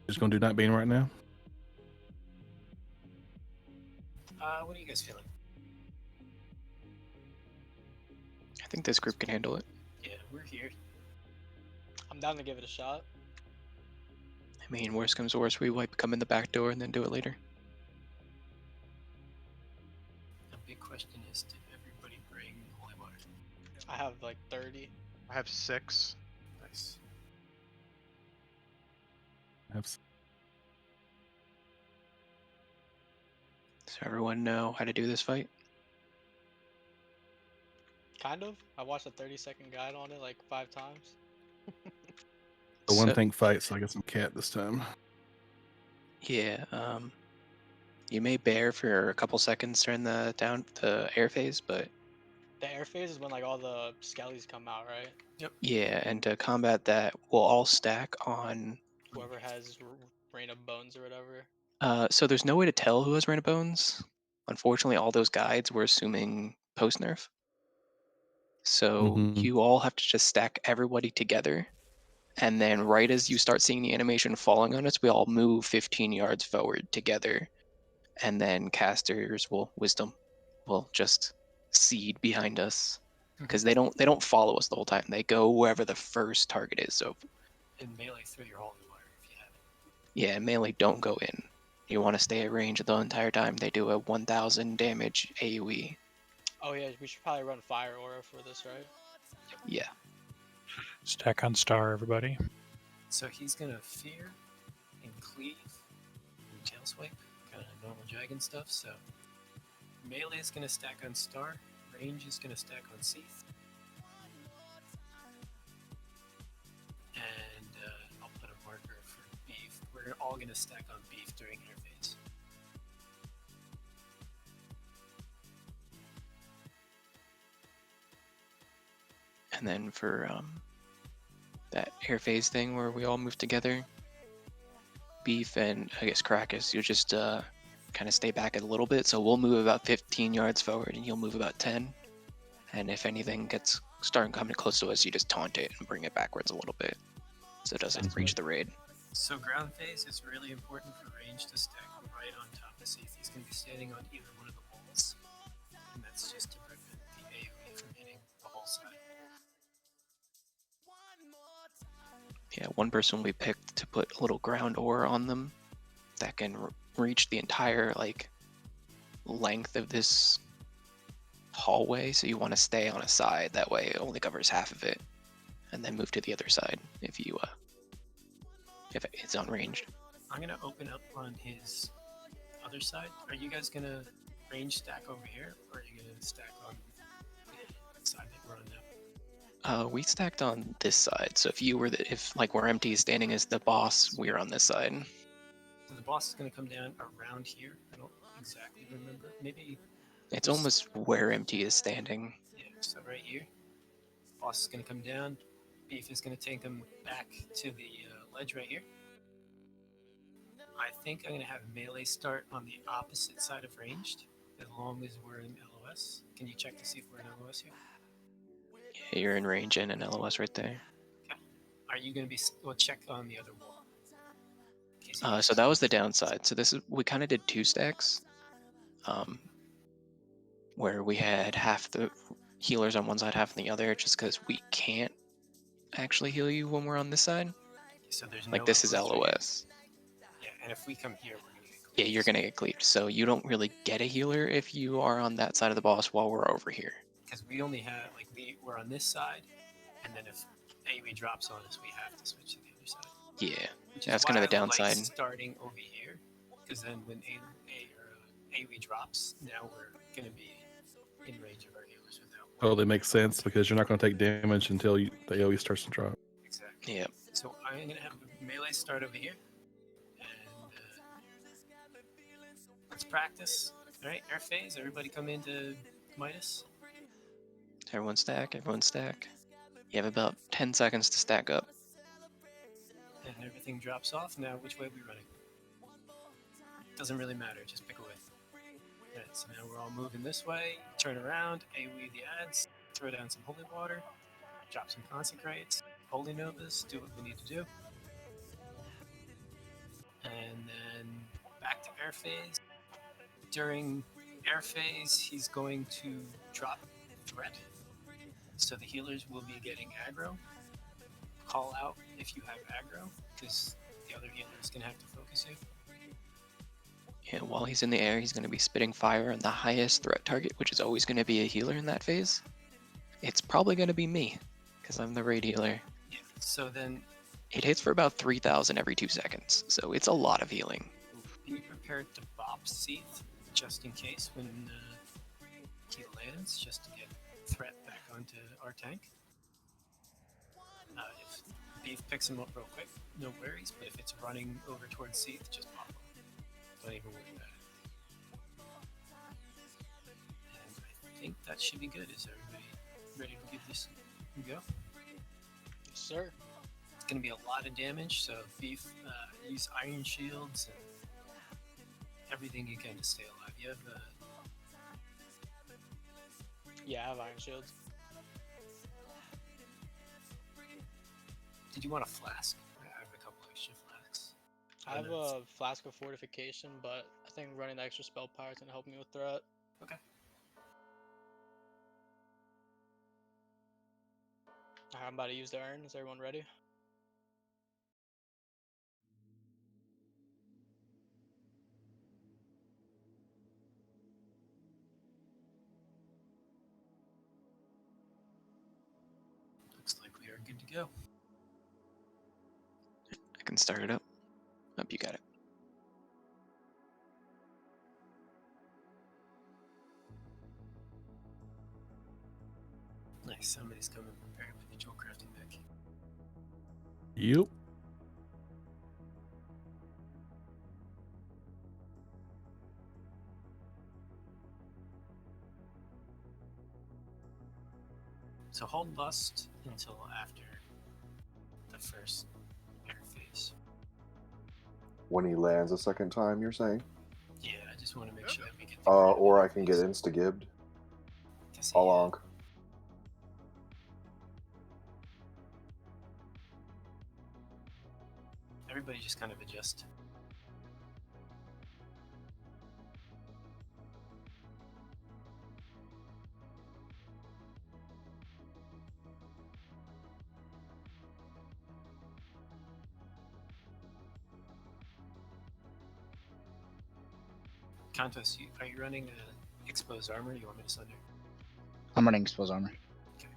Just gonna do Nightbane right now. What are you guys feeling? I think this group can handle it. Yeah, we're here. I'm down to give it a shot. I mean, worst comes to worst, we come in the back door and then do it later. The big question is, did everybody bring holy water? I have like 30. I have 6. Nice. So everyone know how to do this fight? Kind of. I watched a 30-second guide on it like 5 times. The one thing fight, so I got some cat this time. Yeah, you may bear for a couple seconds during the air phase, but The air phase is when like all the skellies come out, right? Yep. yeah, and to combat that, we'll all stack on. Whoever has Rain of Bones or whatever. So there's no way to tell who has Rain of Bones. Unfortunately, all those guides were assuming post nerf. So you all have to just stack everybody together. And then right as you start seeing the animation falling on us, we all move 15 yards forward together. And then casters wisdom will just seed behind us. Because they don't follow us the whole time. They go wherever the first target is. So in melee, throw your holy water if you have it. Yeah, melee don't go in. You want to stay at range the entire time. They do a 1000 damage AoE. Oh yeah, we should probably run Fire Aura for this, right? Yeah. Stack on star, everybody. So he's gonna fear and cleave and tail swipe, kind of normal dragon stuff. So melee is gonna stack on star, range is gonna stack on Seath, and I'll put a marker for beef. We're all gonna stack on beef during air phase. And then for that air phase thing where we all move together, beef and I guess Krakus, you just kind of stay back a little bit. So we'll move about 15 yards forward and you'll move about 10. And if anything gets starting coming close to us, you just taunt it and bring it backwards a little bit so it doesn't reach the raid. So ground phase is really important for range to stack right on top of Seath. He's going to be standing on either one of the walls, and that's just to prevent the AoE from hitting the whole side. Yeah, one person we picked to put a little ground ore on them that can reach the entire like length of this hallway. So you want to stay on a side, that way it only covers half of it, and then move to the other side if you if it's unranged. I'm gonna open up on his other side. Are you guys gonna range stack over here, or are you gonna stack on the side that we're on now? We stacked on this side. So if you were if like where MT is standing as the boss, we're on this side. So the boss is gonna come down around here. I don't exactly remember. Maybe it's almost where MT is standing. Yeah, so right here. Boss is gonna come down. Beef is gonna take him back to the ledge right here. I think I'm gonna have melee start on the opposite side of ranged, as long as we're in LOS. Can you check to see if we're in LOS here? Yeah, you're in range and an LOS right there. Okay. Are you gonna be? We'll check on the other wall. So that was the downside. So this is we kind of did 2 stacks, where we had half the healers on one side, half on the other, just because we can't actually heal you when we're on this side. So there's like no this is LOS. Yeah, and if we come here, we're gonna get cleaved. Yeah, you're gonna get cleaved. So you don't really get a healer if you are on that side of the boss while we're over here. Because we only have we're on this side, and then if AoE drops on us, we have to switch to the other side. Yeah, that's kind of the downside. Like starting over here, because then when AoE drops, now we're gonna be in range of our healers without. Totally makes sense because you're not going to take damage until the AoE starts to drop. Exactly. Yeah. So I'm gonna have melee start over here, and let's practice. All right, air phase. Everybody come into Midas. Everyone stack. Everyone stack. You have about 10 seconds to stack up. And everything drops off. Now, which way are we running? Doesn't really matter. Just pick a way. Alright, so now we're all moving this way. Turn around. AoE the ads. Throw down some holy water. Drop some consecrates. Holy novas. Do what we need to do. And then back to air phase. During air phase, he's going to drop threat. So the healers will be getting aggro. Call out if you have aggro, because the other healer is going to have to focus you. Yeah, while he's in the air, he's going to be spitting fire on the highest threat target, which is always going to be a healer in that phase. It's probably going to be me, because I'm the raid healer. Yeah. So then It hits for about 3,000 every 2 seconds, so it's a lot of healing. be prepared to bop Seath just in case when he lands, just to get threat back onto our tank. If Beef picks him up real quick, no worries, but if it's running over towards Seath, just pop him. Don't even worry about it. And I think that should be good. Is everybody ready to give this a go? Yes, sir. It's going to be a lot of damage, so Beef, use Iron Shields and everything you can to stay alive. You have Yeah, I have iron shields. did you want a flask? I have a couple extra flasks. I have a flask of fortification, but I think running the extra spell power is gonna help me with threat. Okay. Alright, I'm about to use the urn. Is everyone ready? Looks like we are good to go. I can start it up. Hope you got it. Nice. Somebody's coming prepared with the jewel crafting deck. Yep. So hold lust until after the first air phase. When he lands a second time, you're saying? Yeah, I just want to make sure that we get the Or I can get insta-gibbed. Along. Everybody just kind of adjust. Contos, are you running exposed armor? You want me to sunder? I'm running exposed armor. Okay.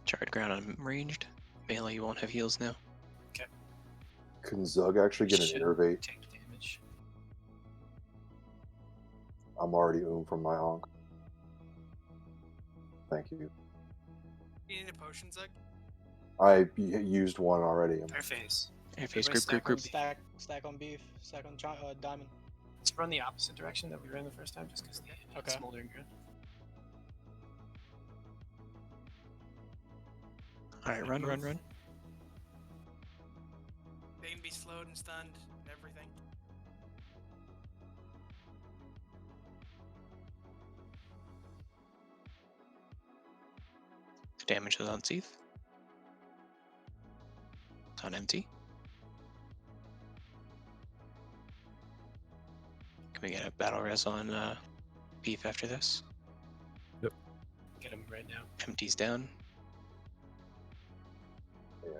Charred ground, I'm ranged. Melee, you won't have heals now. Can Zug actually get an Should innervate? take damage. I'm already from my onk. Thank you. You need a potion, Zug? I used one already. Air phase. Airface Everybody group. Stack on beef, stack on diamond. Let's run the opposite direction that we ran the first time, just because the Okay. smoldering ground. Alright, run. They can be slowed and stunned and everything. The damage is on Seath. It's on empty. Can we get a battle res on Beef after this? Get him right now. Empty's down. Yeah.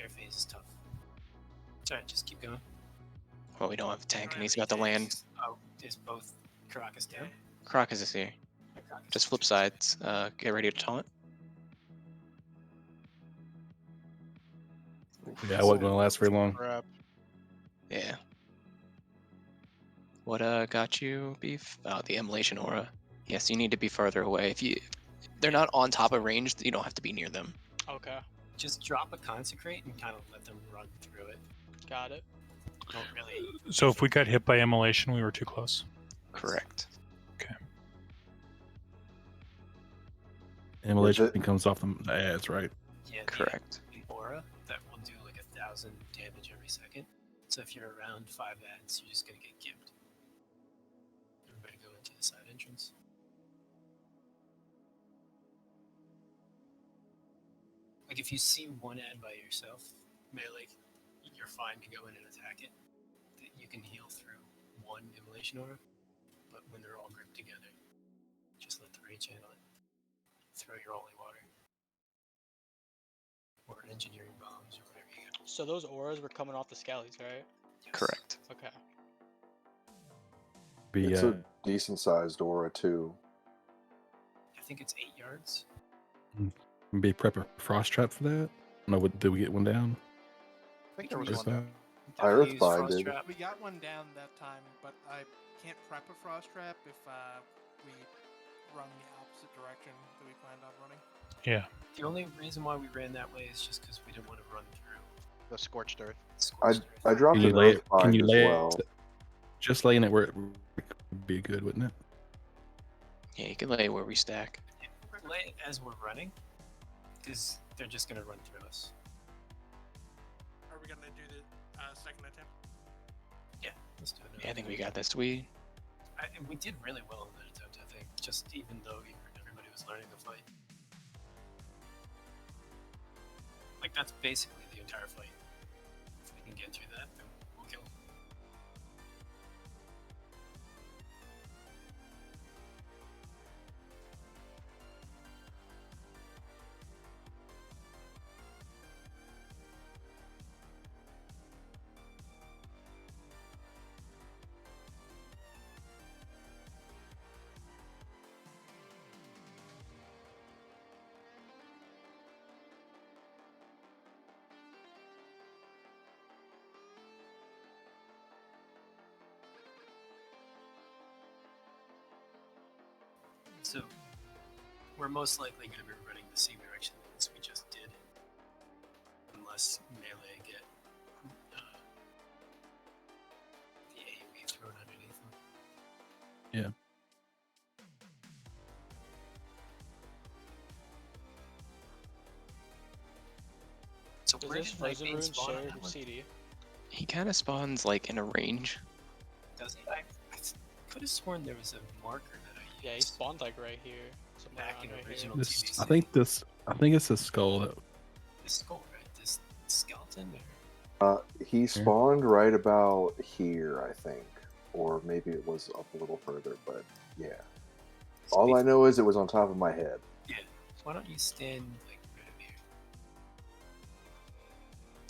Air phase is tough. Sorry, just keep going. Well, we don't have a tank Don't and he's have about to any land. Oh, is both Caracas down? Crocus is here. Caracas Just is flip down. sides. Get ready to taunt. Yeah, I wasn't gonna last very long. Crap. Yeah. What got you, Beef? Oh, the immolation aura. Yes, you need to be farther away. If they're not on top of range, you don't have to be near them. Okay, Just drop a consecrate and kind of let them run through it. got it. Don't really. So if we got hit by immolation, we were too close. Correct. Immolation comes off the ads, right? Yeah, Correct. The aura that will do like 1,000 damage every 22nd. So if you're around 5 ads, you're just gonna get gimped. Everybody go into the side entrance. Like if you see one ad by yourself, melee, you're fine to go in and attack it. You can heal through one immolation aura, but when they're all grouped together, just let the rage handle it. Throw your holy water. Or engineering bombs or whatever you got. So those auras were coming off the skellies, right? Yes. Correct. Okay. Be It's a decent sized aura too. I think it's 8 yards. be prep a frost trap for that. No, did we get one down? I think there was Use one that. down. I Definitely use earthbinded. frost trap. We got one down that time, but I can't prep a frost trap if we run the opposite direction that we planned on running. Yeah. The only reason why we ran that way is just because we didn't want to run through The scorched earth. scorched I earth. dropped Can you an lay it? Can earthbind you as lay well. it? Just laying it where it would be good, wouldn't it? Yeah, you can lay where we stack. Lay it as we're running, because they're just gonna run through us. Are we gonna do the second attempt? Yeah, let's do it. Yeah, I think we got this. We did really well in that attempt. I think, just even though everybody was learning the fight. Like that's basically the entire fight. If we can get through that, then we'll kill them. So, we're most likely going to be running the same direction as we just did. Unless melee get the AoE thrown underneath them. Yeah. So Does where this did frozen Nightbane rune spawn on share that with one? CD? He kind of spawns like in a range. Does he? I could have sworn there was a marker that I used. Yeah, he spawned like right here. Somewhere Back around in right original here. This, TBC. I think it's a skull. That, This skull, right? This skeleton? Or... He spawned right about here, I think. Or maybe it was up a little further, but yeah. All I know is it was on top of my head. Yeah. Why don't you stand like right over here?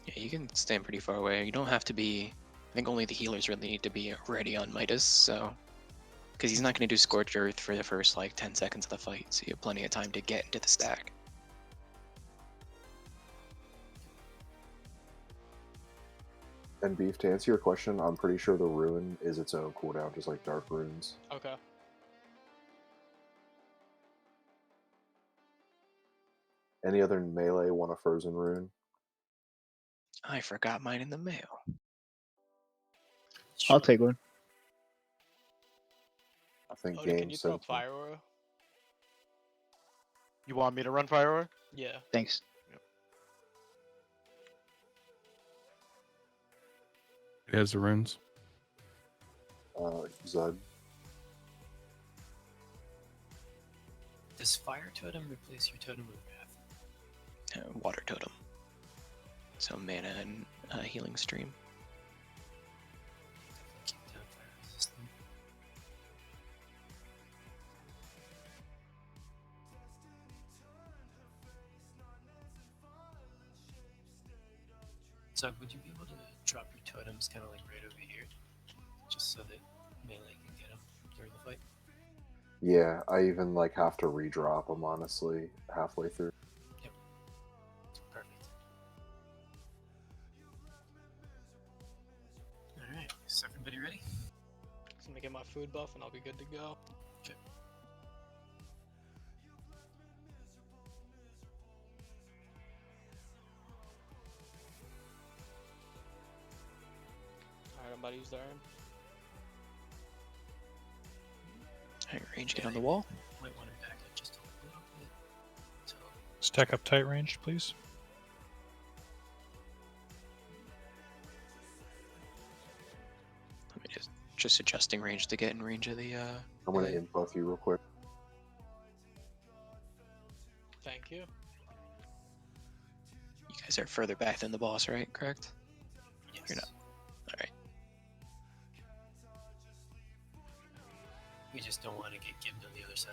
Yeah, you can stand pretty far away. You don't have to be. I think only the healers really need to be ready on Midas, so. Because he's not going to do Scorched Earth for the first like 10 seconds of the fight, so you have plenty of time to get into the stack. And Beef, to answer your question, I'm pretty sure the rune is its own cooldown, just like Dark Runes. Okay. Any other melee want a frozen rune? I forgot mine in the mail. I'll take one. I think Odin, can game you throw sent me. Fire Aura? You want me to run Fire Aura? Yeah. Thanks. it has the runes. Zud. Does Fire Totem replace your Totem of Wrath? Water Totem. So mana and healing stream. Keep down fire resistance. So would you be able to drop your totems kind of like right over here? Just so that melee can get them during the fight? Yeah, I even like have to redrop them honestly halfway through. Yep. Perfect. Alright, is everybody ready? So I'm gonna get my food buff and I'll be good to go. Okay. Alright, I'm about to use the urn. Alright, range, get on the wall. Might want to back up just a little bit. So, Stack up tight range, please. just adjusting range to get in range of the. I'm gonna melee. inbuff you real quick. Thank you. You guys are further back than the boss, right? Correct. Yes. You're not. All right. We just don't want to get gibbed on the other side.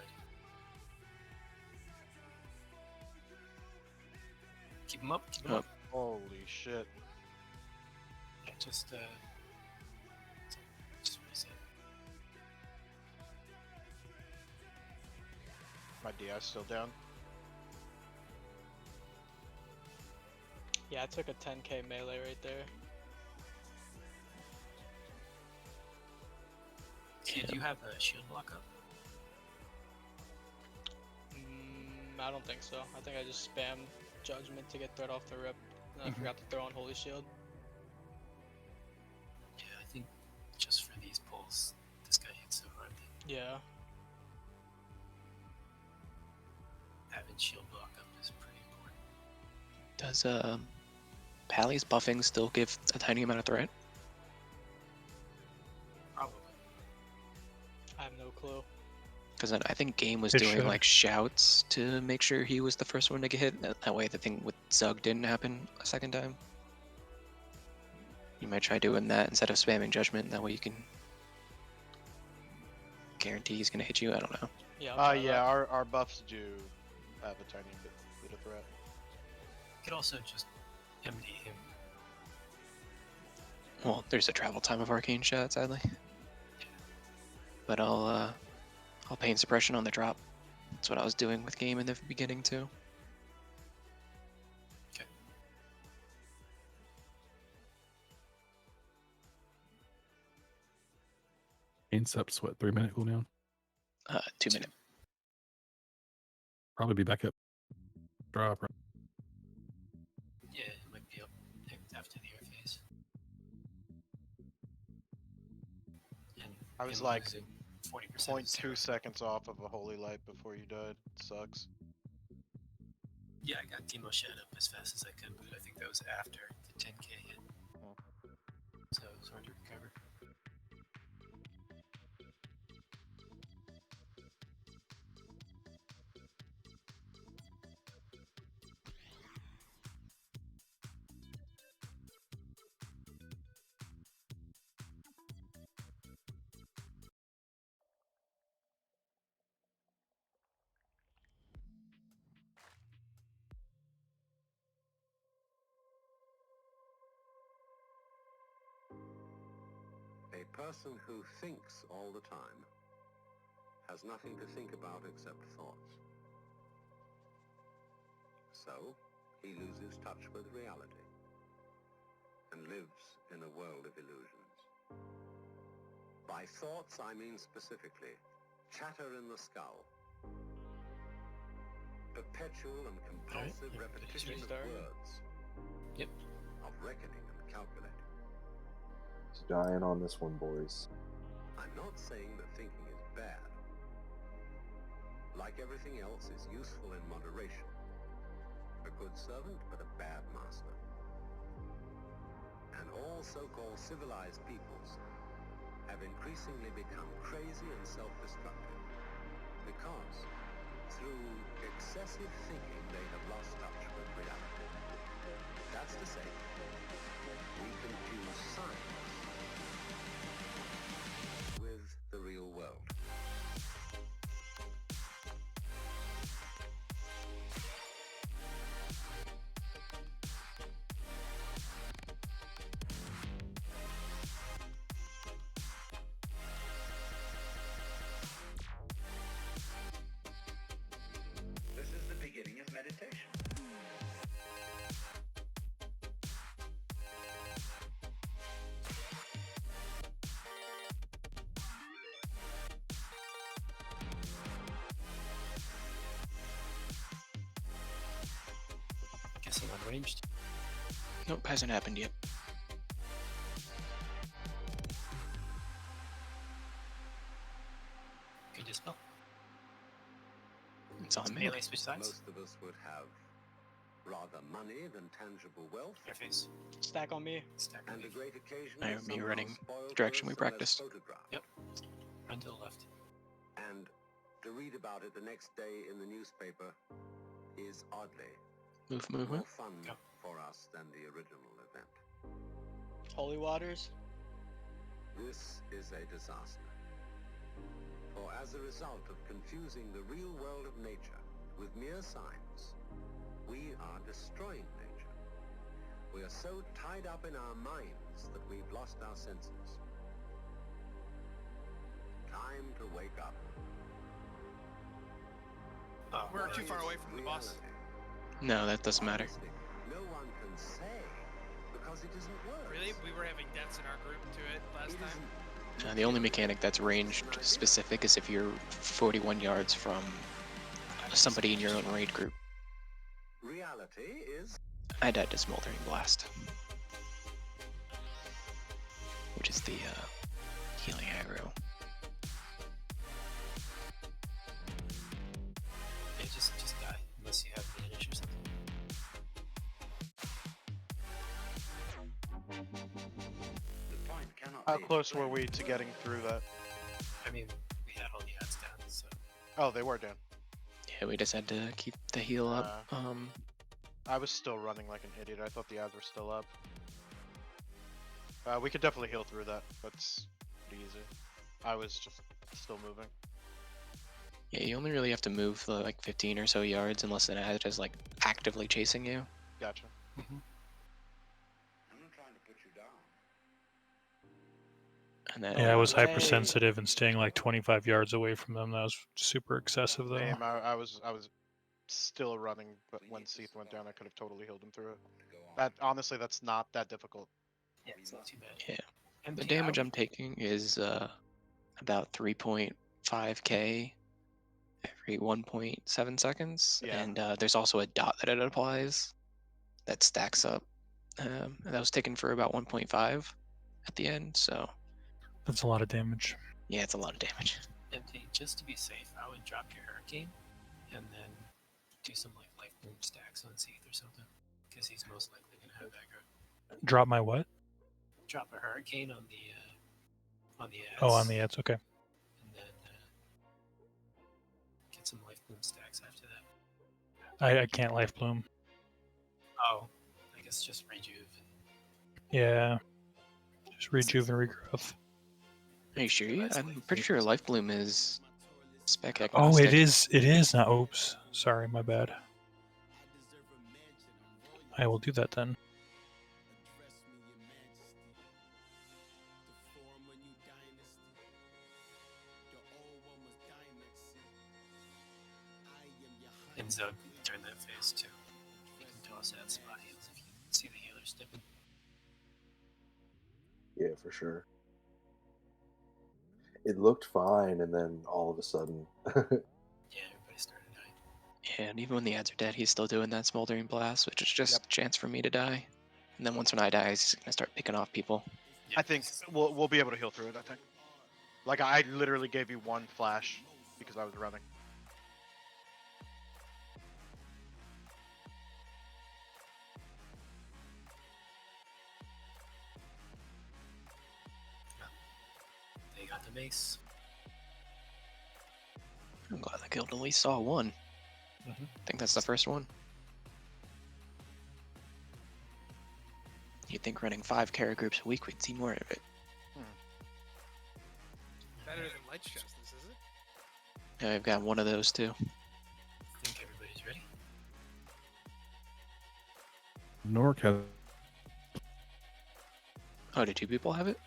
Keep him up. Keep him Oh. up. Holy shit. Just reset. My DI's still down. Yeah, I took a 10k melee right there. Okay, do you have a shield block up? I don't think so. I think I just spammed Judgment to get threat off the rip, and I forgot to throw on Holy Shield. Yeah, I think just for these pulls, this guy hits so hard that Yeah. having shield block up is pretty important. Does Pally's buffing still give a tiny amount of threat? Probably. I have no clue. Because I think Game was It doing should. like shouts to make sure he was the first one to get hit. That way, the thing with Zug didn't happen a second time. You might try doing that instead of spamming Judgment. That way, you can guarantee he's gonna hit you. I don't know. Yeah. I'll try Yeah, that. our buffs do have a tiny bit of threat. You could also just MD him. Well, there's a travel time of Arcane Shot, sadly. But I'll pain suppression on the drop. That's what I was doing with Game in the beginning too. Okay. Pain subs, what, 3-minute cooldown? 2 minute. Probably be back up. Drop. Right? Yeah, it might be up after the air phase. And I was him like losing 40% 0.2 seconds off of a holy light before you died. Sucks. Yeah, I got Timo Shed up as fast as I could, but I think that was after the 10k hit. Oh. So it was hard to recover. A person who thinks all the time has nothing to think about except thoughts. So, he loses touch with reality and lives in a world of illusions. By thoughts, I mean specifically chatter in the skull, perpetual and compulsive repetition of words, Yep. of reckoning and calculating. He's dying on this one, boys. I'm not saying that thinking is bad. Like everything else, is useful in moderation. A good servant, but a bad master. And all so-called civilized peoples have increasingly become crazy and self-destructive because through excessive thinking they have lost touch with reality. That's to say, we confuse science with the real world. This is the beginning of meditation. Guessing unranged. Nope, hasn't happened yet. Good dispel. It's on me. Melee switch sides. Most of us would have rather money than tangible wealth, Your face. Stack on me. Stack and a me. great occasion I to have me summon running our spoiled direction we person as practiced. photograph. Yep. Run to the left. And to read about it the next day in the newspaper is oddly Move, more fun Go. for us than the original event. Holy waters. This is a disaster. For as a result of confusing the real world of nature with mere signs, we are destroying nature. We are so tied up in our minds that we've lost our senses. Time to wake up. Oh, We're yeah. too far away from the boss. No, that doesn't matter. Honestly, no one can say because it isn't words. Really? We were having deaths in our group to it last It time. isn't The only mechanic that's ranged specific is if you're 41 yards from somebody in your own raid group. reality is I died to Smoldering Blast, which is the healing aggro. Yeah, just die unless you have vanish or something. the point cannot How be close were explained. we to getting through that? I mean, we had all the ads down, so Oh, they were down. Yeah, we just had to keep the heal up. I was still running like an idiot. I thought the ads were still up. We could definitely heal through that. That's pretty easy. I was just still moving. Yeah, you only really have to move like 15 or so yards unless an ad is like actively chasing you. Gotcha. I'm not trying to put you down. And then Yeah, I was Hey. hypersensitive and staying like 25 yards away from them. That was super excessive, though. Same. I was still running, but when Seath went down, I could have totally healed him through it. That honestly, that's not that difficult. yeah, it's not too bad. Yeah, And the damage I'm taking is about 3.5k every 1.7 seconds, Yeah. and there's also a dot that it applies that stacks up. And that was taken for about 1.5 at the end, so That's a lot of damage. yeah, it's a lot of damage. Empty, just to be safe, I would drop your hurricane and then do some like life boom stacks on Seath or something, because he's most likely gonna have aggro. Drop my what? Drop a hurricane on the ads. Oh, on the ads. Okay. And then get some life boom stacks after that. I can't life bloom. Oh, I guess just rejuve. Yeah. Just rejuve and regrowth. Are you sure? That's I'm like- pretty sure Life Bloom is spec Oh, agnostic. it is. It is not. Oops. Sorry, my bad. I will do that then. And Zug during that phase too. You can toss out spot heals if you see the healer stepping. Yeah, for sure. It looked fine, and then all of a sudden, Yeah, everybody started dying. Yeah, and even when the ads are dead, he's still doing that Smoldering Blast, which is just a chance for me to die. And then once when I die, he's gonna start picking off people. Yeah, I think we'll be able to heal through it. I think. Like I literally gave you one flash because I was running. they got the mace. I'm glad I killed at least saw one. I think that's the first one. You'd think running 5 Kara groups a week we'd see more of it. Better than Ledge Justice, is it? Yeah, I've got one of those too. I think everybody's ready. Nork has. Oh, did 2 people have it?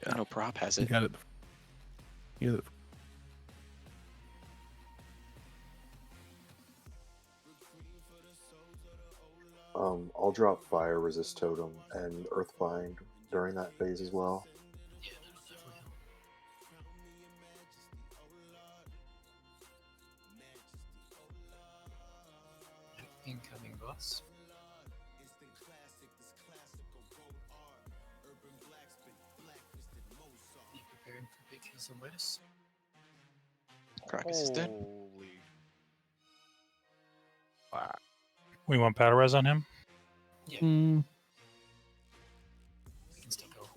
I know Prop has He it. got it. He got it. I'll drop Fire Resist Totem and Earthbind during that phase as well. Yeah, that'll definitely help. Incoming boss. Be preparing for big kills and lettuce. Crocus is dead. Holy. We want battle res on him. Yeah, Mm, we can still go.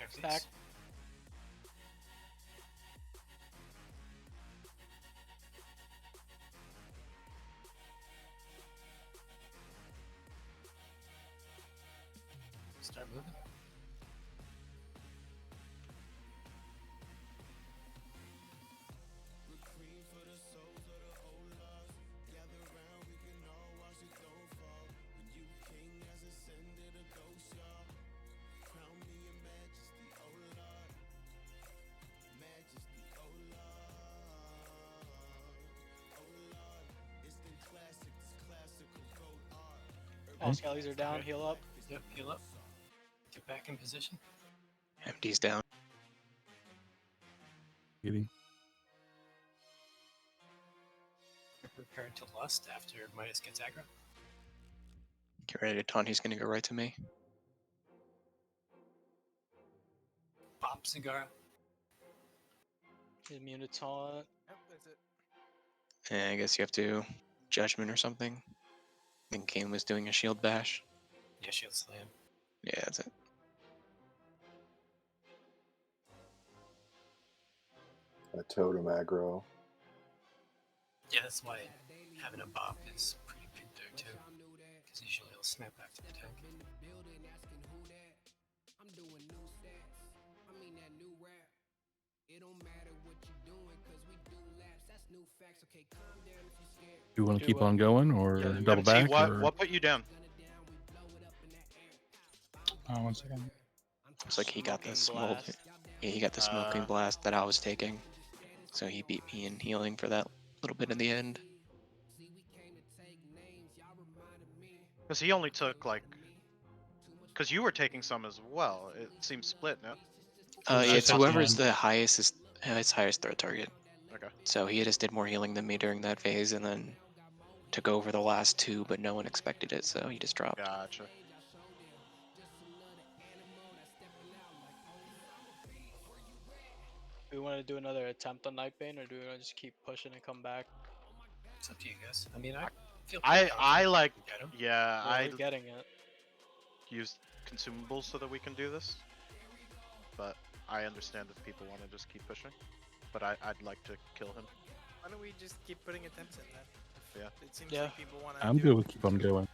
Stack. Start moving. All skellies are down. Heal up. Yep, heal up. Get back in position. Empty's down. getting. Prepare to lust after Midas gets aggro. Get ready to taunt. He's gonna go right to me. Pop Zagara. He's immune to taunt. Yep, that's it. And I guess you have to judgment or something. I think Kane was doing a shield bash. Yeah, shield slam. Yeah, that's it. A totem aggro. Yeah, that's why having a bop is pretty good there too. Because usually he'll snap back to the tank. Do you want to Do keep what? on going or Yeah, double MT, back? what or... what put you down? 1 second. Looks like he got the Smoking smoke. blast. Yeah, he got the smoking Uh, blast that I was taking. So he beat me in healing for that little bit in the end. Because he only took like. Because you were taking some as well. It seems split, no? was Yeah, just it's at the whoever's end. the highest is its highest threat target. Okay. So he just did more healing than me during that phase, and then took over the last two, but no one expected it, so he just dropped. Gotcha. Do we want to do another attempt on Nightbane, or do we want to just keep pushing and come back? It's up to you guys. I mean, I feel I pretty confident like we can get him. yeah Well, I we're getting it. used consumables so that we can do this, but I understand if people want to just keep pushing. But I'd like to kill him. Why don't we just keep putting attempts in then? Yeah. It seems Yeah. like people want to. I'm good with keep on going.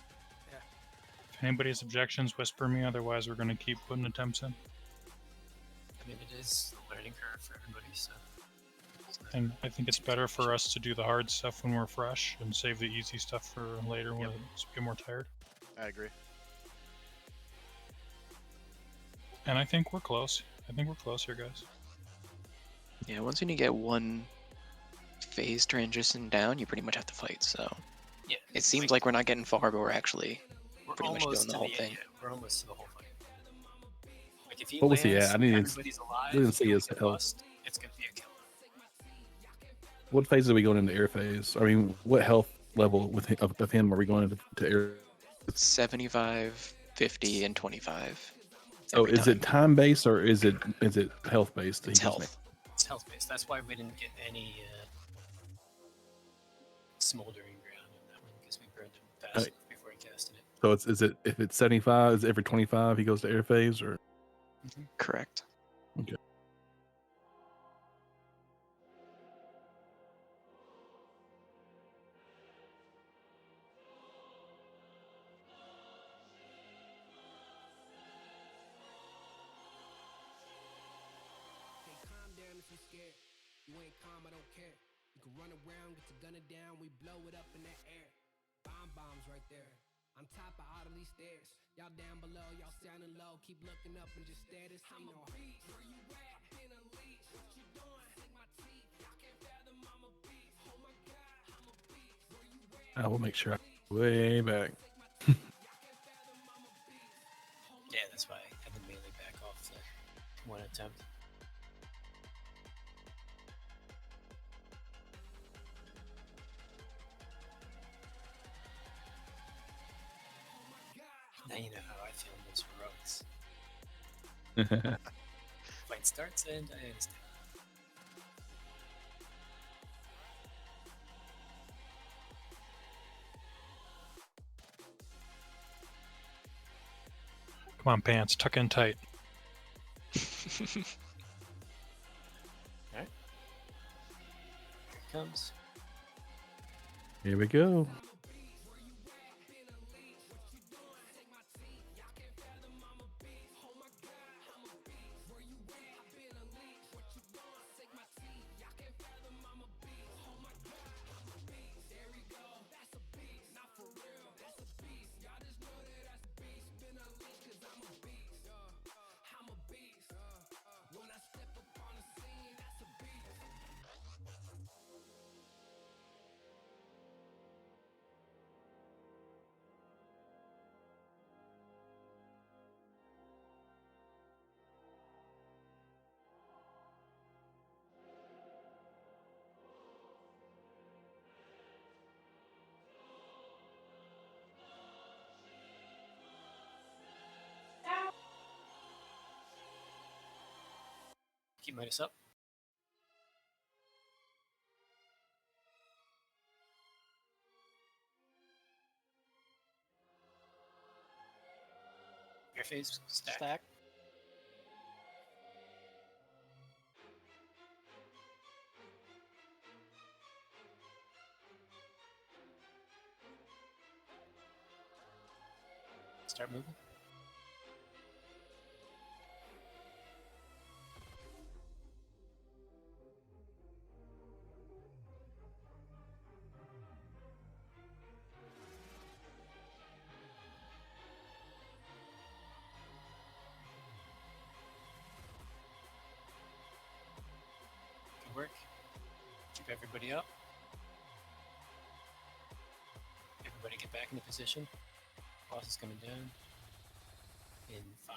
If anybody has objections, whisper me. Otherwise, we're going to keep putting attempts in. I mean, it is a learning curve for everybody, so. And I think it's better for us to do the hard stuff when we're fresh and save the easy stuff for later when we get more tired. I agree. And I think we're close. I think we're close here, guys. Yeah, once you get one phase transition down, you pretty much have to fight, so. Yeah. It seems like we're not getting far, but we're actually we're pretty much almost doing the to whole the thing. end. We're almost to the whole fight. Like if he What was lands, he at? I didn't even- everybody's alive. didn't see and we his can health. bust, it's gonna be a kill. What phase are we going into air phase? I mean, what health level with of him are we going into to air? 75, 50, and 25. Oh, every is time. it time based or is it health based? It's health. It's health based. That's why we didn't get any smoldering ground in that one because we burned him fast enough before he casted it. So is it if it's 75, is it every 25 he goes to air phase or? Correct. Okay. scared. You ain't calm, I don't care. You can run around, get your gun down, we blow it up in the air. Bombs right there. I'm top of all of these stairs. Y'all down below, y'all sounding low. Keep looking up and just stare. This ain't no beast. Where you at? I've been unleashed. What you doing? Take my teeth. Y'all can't fathom I'm a beast. Oh my god, I'm a beast. Where you at? I will make sure I'm way back. Yeah, that's why I had the melee back off the one attempt. Now you know how I feel in those heroics. Fight starts and I understand. Come on, pants, tuck in tight. Alright. Here it comes. Here we go. Keep Midas up. Your face stack. Start moving. Good work. Keep everybody up. Everybody get back into position. Boss is coming down. In 5.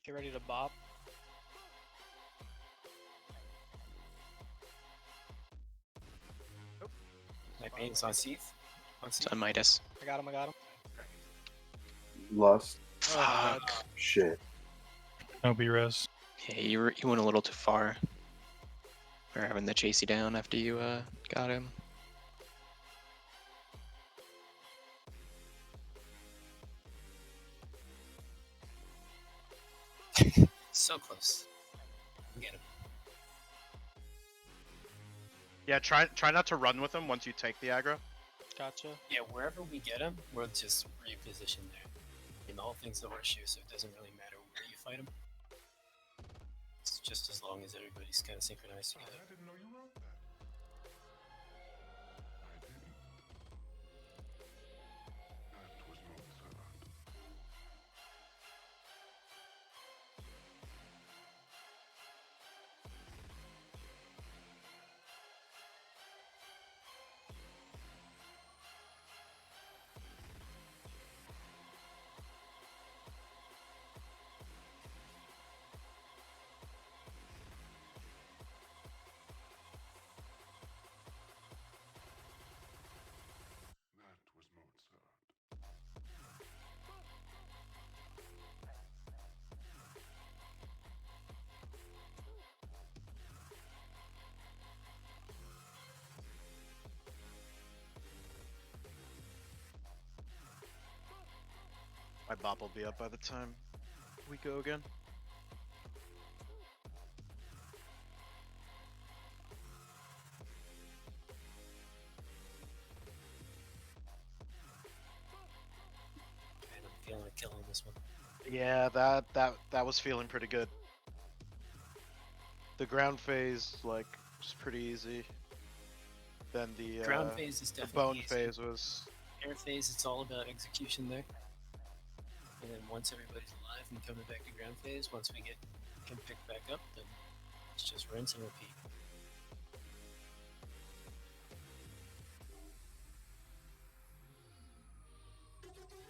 Get ready to bop. Nightbane's on Seath. It's on Midas. I got him. Lust. Fuck. Shit. No B-res. Yeah, you went a little too far. We're having to chase you down after you got him. So close. Get him. Yeah, try not to run with him once you take the aggro. Gotcha. Yeah, wherever we get him, we'll just reposition there. And the whole thing's the horseshoe, so it doesn't really matter where you fight him. It's just as long as everybody's kind of synchronized together. I didn't know you wrote that. I didn't. That was not thought. That was Mozart. My bop will be up by the time we go again. And I'm feeling a kill on this one. Yeah, that was feeling pretty good. The ground phase, like, was pretty easy. Then the Ground phase is the definitely bone easy. phase was. Air phase, it's all about execution there. And then once everybody's alive and coming back to ground phase, once we can pick back up, then it's just rinse and repeat.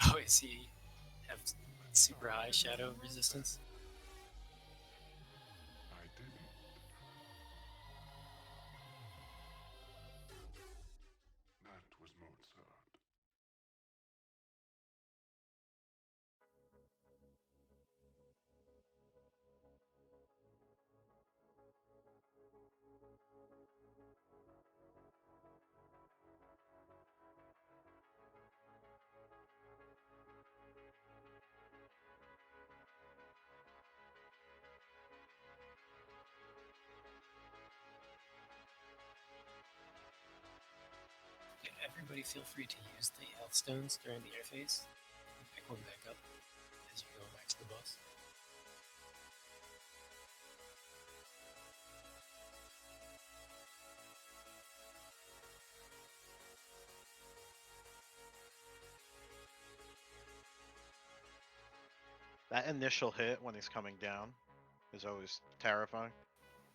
Oh, is he have super high shadow resistance? I didn't. That was Mozart. Yeah, everybody feel free to use the health stones during the air phase. And pick one back up as you go back to the boss. That initial hit when he's coming down is always terrifying.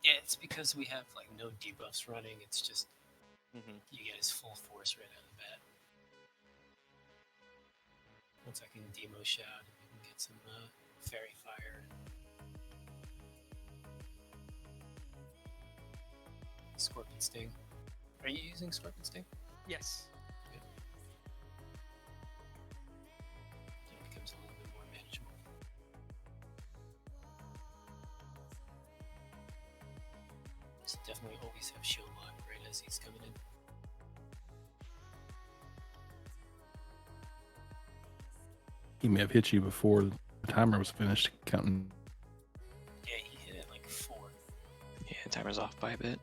Yeah, it's because we have like no debuffs running. It's just Mm-hmm. you get his full force right out of the bat. Once I can demo shout, and we can get some fairy fire. Scorpion sting. Are you using scorpion sting? Yes. Yeah, it becomes a little bit more manageable. So definitely always have shield lock right as he's coming in. He may have hit you before the timer was finished counting. Yeah, he hit it like 4. Yeah, timer's off by a bit.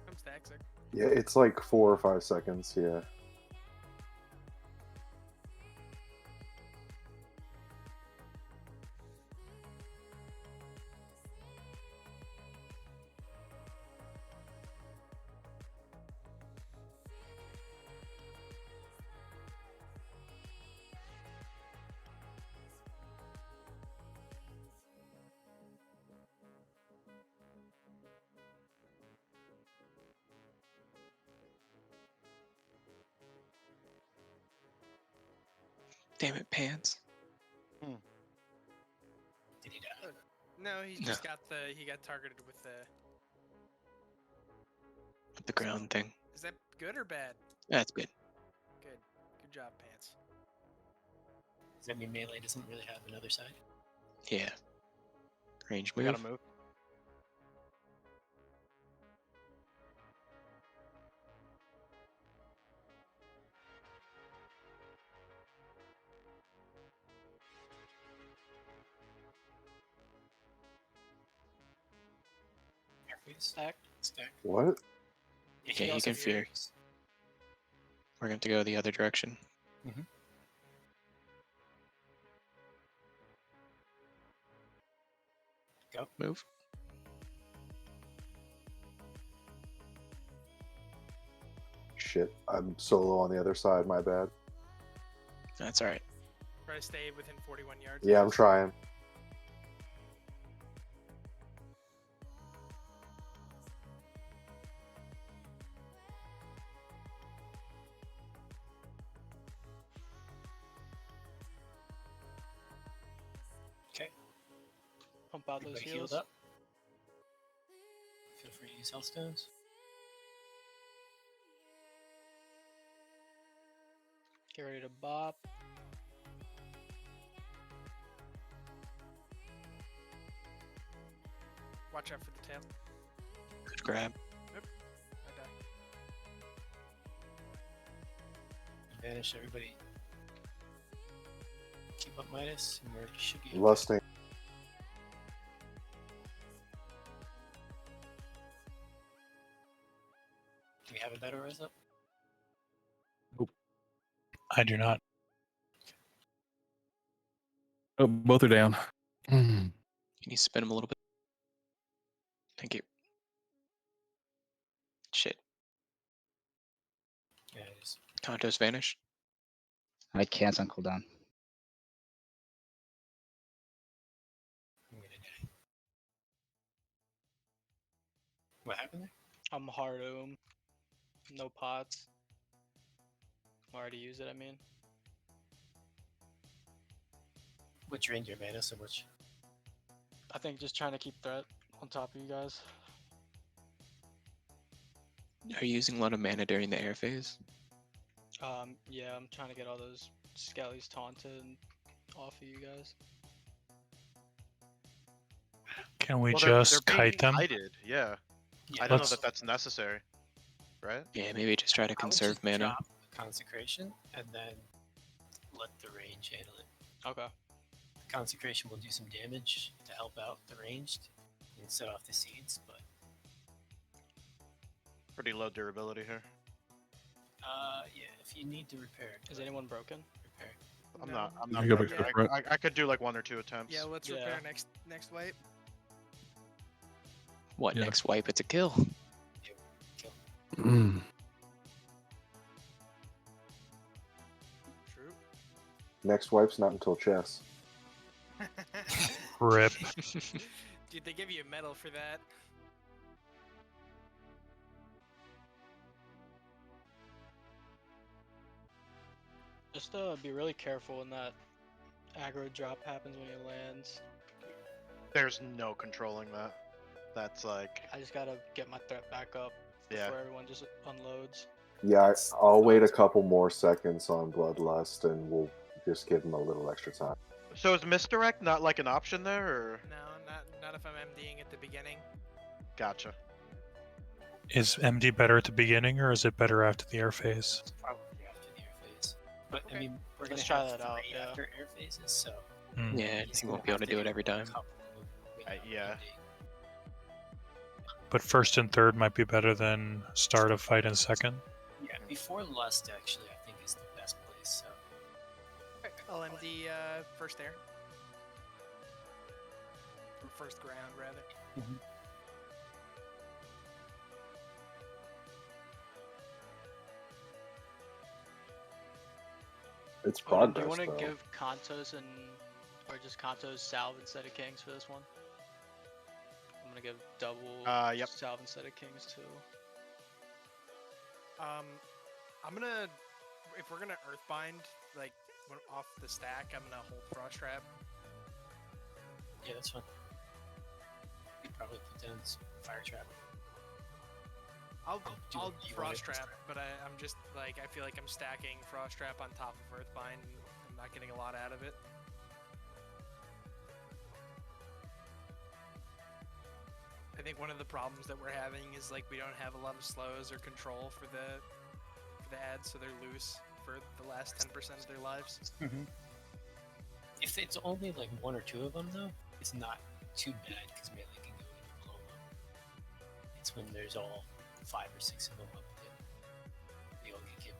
Comes to exit. Yeah, it's like 4 or 5 seconds. Yeah. Damn it, pants. Did he die? No, he just got he got targeted with the. The ground thing. Is that good or bad? That's good. Good. Good job, Pants. Does that mean melee doesn't really have another side? Yeah. Range We move. gotta move. Stack. What? Yeah, he also can fear. fears. We're going to go the other direction. Mm-hmm. Go. Move. Shit, I'm solo on the other side. My bad. That's alright. Try to stay within 41 yards. Yeah, I'm trying. Okay. Pump out those Everybody heals. healed up. Feel free to use health stones. Get ready to bop. Watch out for the tail. Good grab. Nope. I died. Vanish everybody. Keep up minus, and we should be. Lusting. Do we have a better res up? I do not. Oh, both are down. Can you spin him a little bit? Thank you. Shit. Yeah, it is. Kanto's vanished. I can't on cooldown. I'm gonna die. What happened there? I'm hard ohm. No pots. Already use it, I mean. What drained your mana so much? I think just trying to keep threat on top of you guys. Are you using a lot of mana during the air phase? Yeah, I'm trying to get all those skellies taunted off of you guys. Can we Well, just they're kite being them? kited, yeah. Yeah, I don't know let's- that that's necessary, right? Yeah, maybe just try to I would conserve just mana. drop Consecration and then let the range handle it. Okay. Consecration will do some damage to help out the ranged and set off the seeds, but Pretty low durability here. yeah, if you need to repair it, Is anyone broken? repair. I'm No. not. I'm You not. go back broken. to the front. I could do like 1 or 2 attempts. Yeah, let's Yeah. repair next wipe. What, Yeah. next wipe? It's a kill. Mm. True. Next wipe's not until chess. Rip. Dude, they give you a medal for that. Just be really careful when that aggro drop happens when he lands. There's no controlling that. That's like, I just gotta get my threat back up yeah. before everyone just unloads. Yeah, I'll wait a couple more seconds on Bloodlust, and we'll just give him a little extra time. So is misdirect not like an option there, or? No, not if I'm MDing at the beginning. Gotcha. Is MD better at the beginning or is it better after the air phase? Probably after the air phase. But I Okay. mean, we're Let's gonna try have that out, 3 yeah. after air phases, so Hmm. Yeah, he's you gonna won't be able have to do it every a time. couple of Yeah. But first and third might be better than start of fight and second. Yeah, before Lust actually, I think is the best place. So I'll MD first air. Or first ground, rather. It's Odin, progress, do you want to though. give Kantos or just Kantos salve instead of kings for this one? I'm gonna give double Yep. salve instead of kings too. I'm gonna, if we're gonna Earthbind, like, off the stack, I'm gonna hold Frost Trap. yeah, that's fine. You probably put down some Fire Trap. I'll do what you want Frost with Trap, but I'm just, like, I feel like I'm stacking Frost Trap on top of Earthbind, and I'm not getting a lot out of it. I think one of the problems that we're having is, like, we don't have a lot of slows or control for the ads, so they're loose for the last 10% of their lives. If it's only like 1 or 2 of them, though, it's not too bad because melee can go in and blow them. It's when there's all 5 or 6 of them up that they all get killed.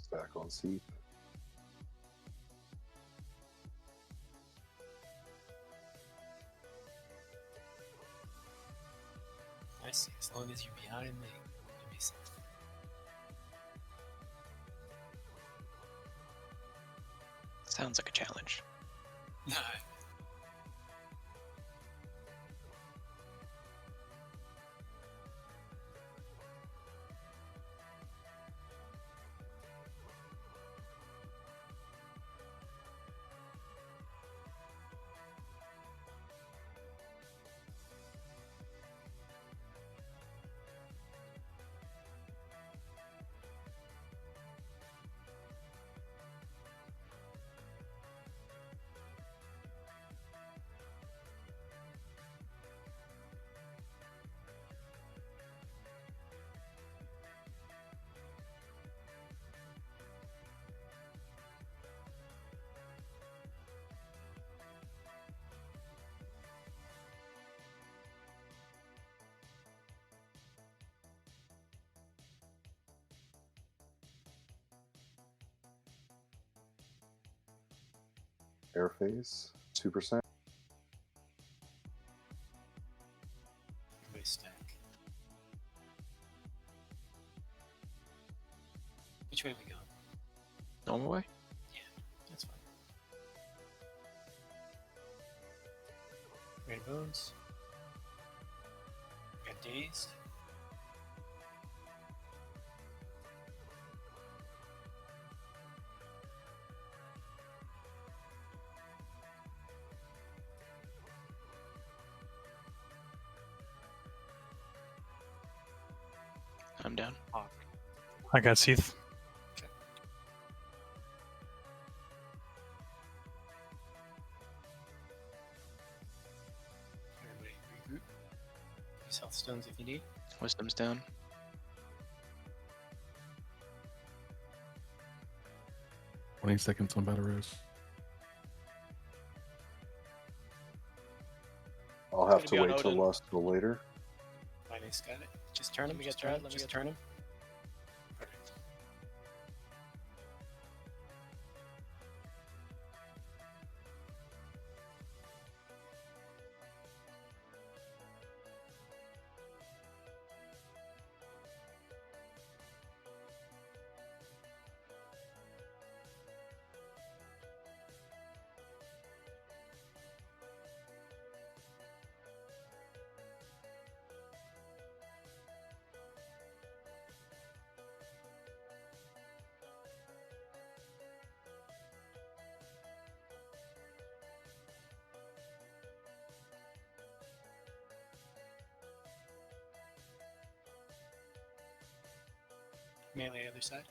Stack on Seath. I see. As long as you're behind me, you'll be safe. Sounds like a challenge. air phase, 2%. Everybody stack. Which way are we going? Normal way? Yeah, that's fine. Red bones. Got dazed. I'm down. I got Seath. Everybody regroup. Use health stones if you need. Wisdom's down. "20 seconds on battle rose." I'll have It's to gonna be wait on till Odin. lust till later. Minus got it. Just turn him. Let me Just get turn that, him. let me Just get turn him. Melee other side.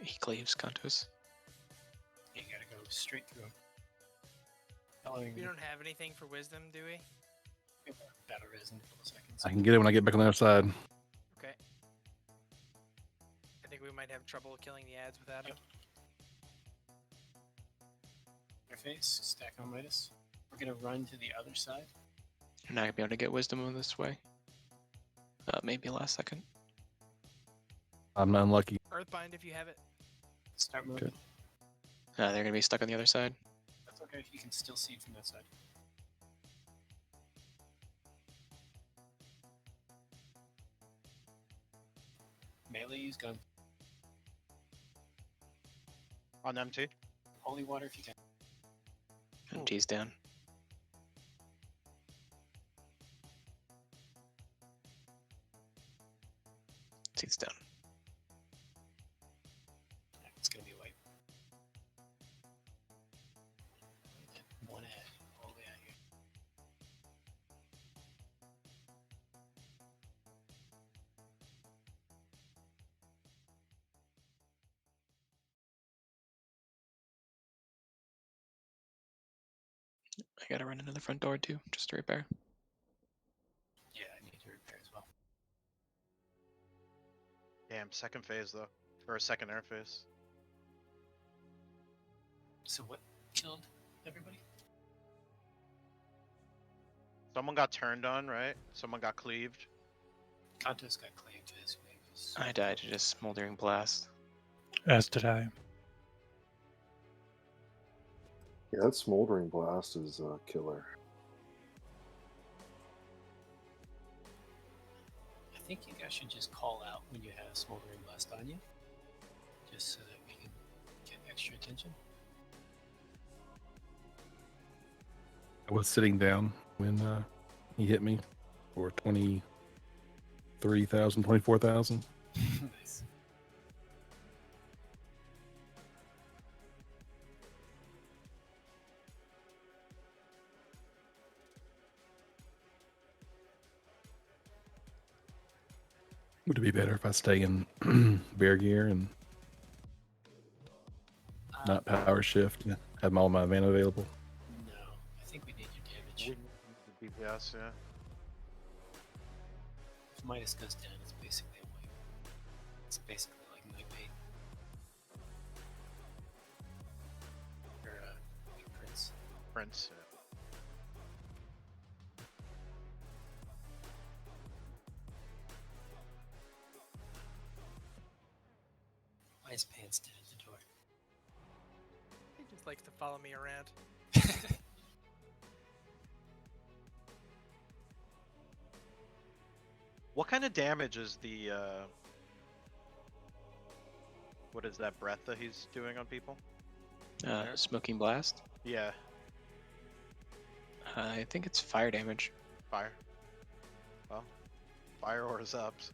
He cleaves Kantos. You gotta go straight through him. Following We don't have anything for wisdom, do we? battle res in a couple seconds. I can get it when I get back on the other side. Okay. I think we might have trouble killing the ads without him. Your face, stack on Midas. We're gonna run to the other side. You're not gonna be able to get wisdom on this way. Maybe last second. I'm unlucky. Earthbind if you have it. Start moving. Okay. They're gonna be stuck on the other side. That's okay. You can still see from that side. Melee use gun. On MT. Holy water if you can. MT's down. Seat's down. It's gonna be a wipe. One ad all the way out here. I gotta run into the front door too, just to repair. Yeah, I need to repair as well. Damn, second phase though. Or a second air phase. So what killed everybody? Someone got turned on, right? Someone got cleaved. Kantos got claimed as Vegas. I died to just smoldering blast. As did I. Yeah, that smoldering blast is a killer. I think you guys should just call out when you have smoldering blast on you, just so that we can get extra attention. I was sitting down when he hit me for 23,000, 24,000. Nice. Would it be better if I stay in bear gear and not power shift? Yeah, have all my mana available. No, I think we need your damage. The DPS, yeah. If Midas goes down, it's basically a wipe. It's basically like Nightbane. Or like Prince. Prince. Yeah. Why is Pants dead at the door? like to follow me around. What kind of damage is the what is that breath that he's doing on people? Smoking blast. Yeah, I think it's fire damage. fire. Well, fire or subs.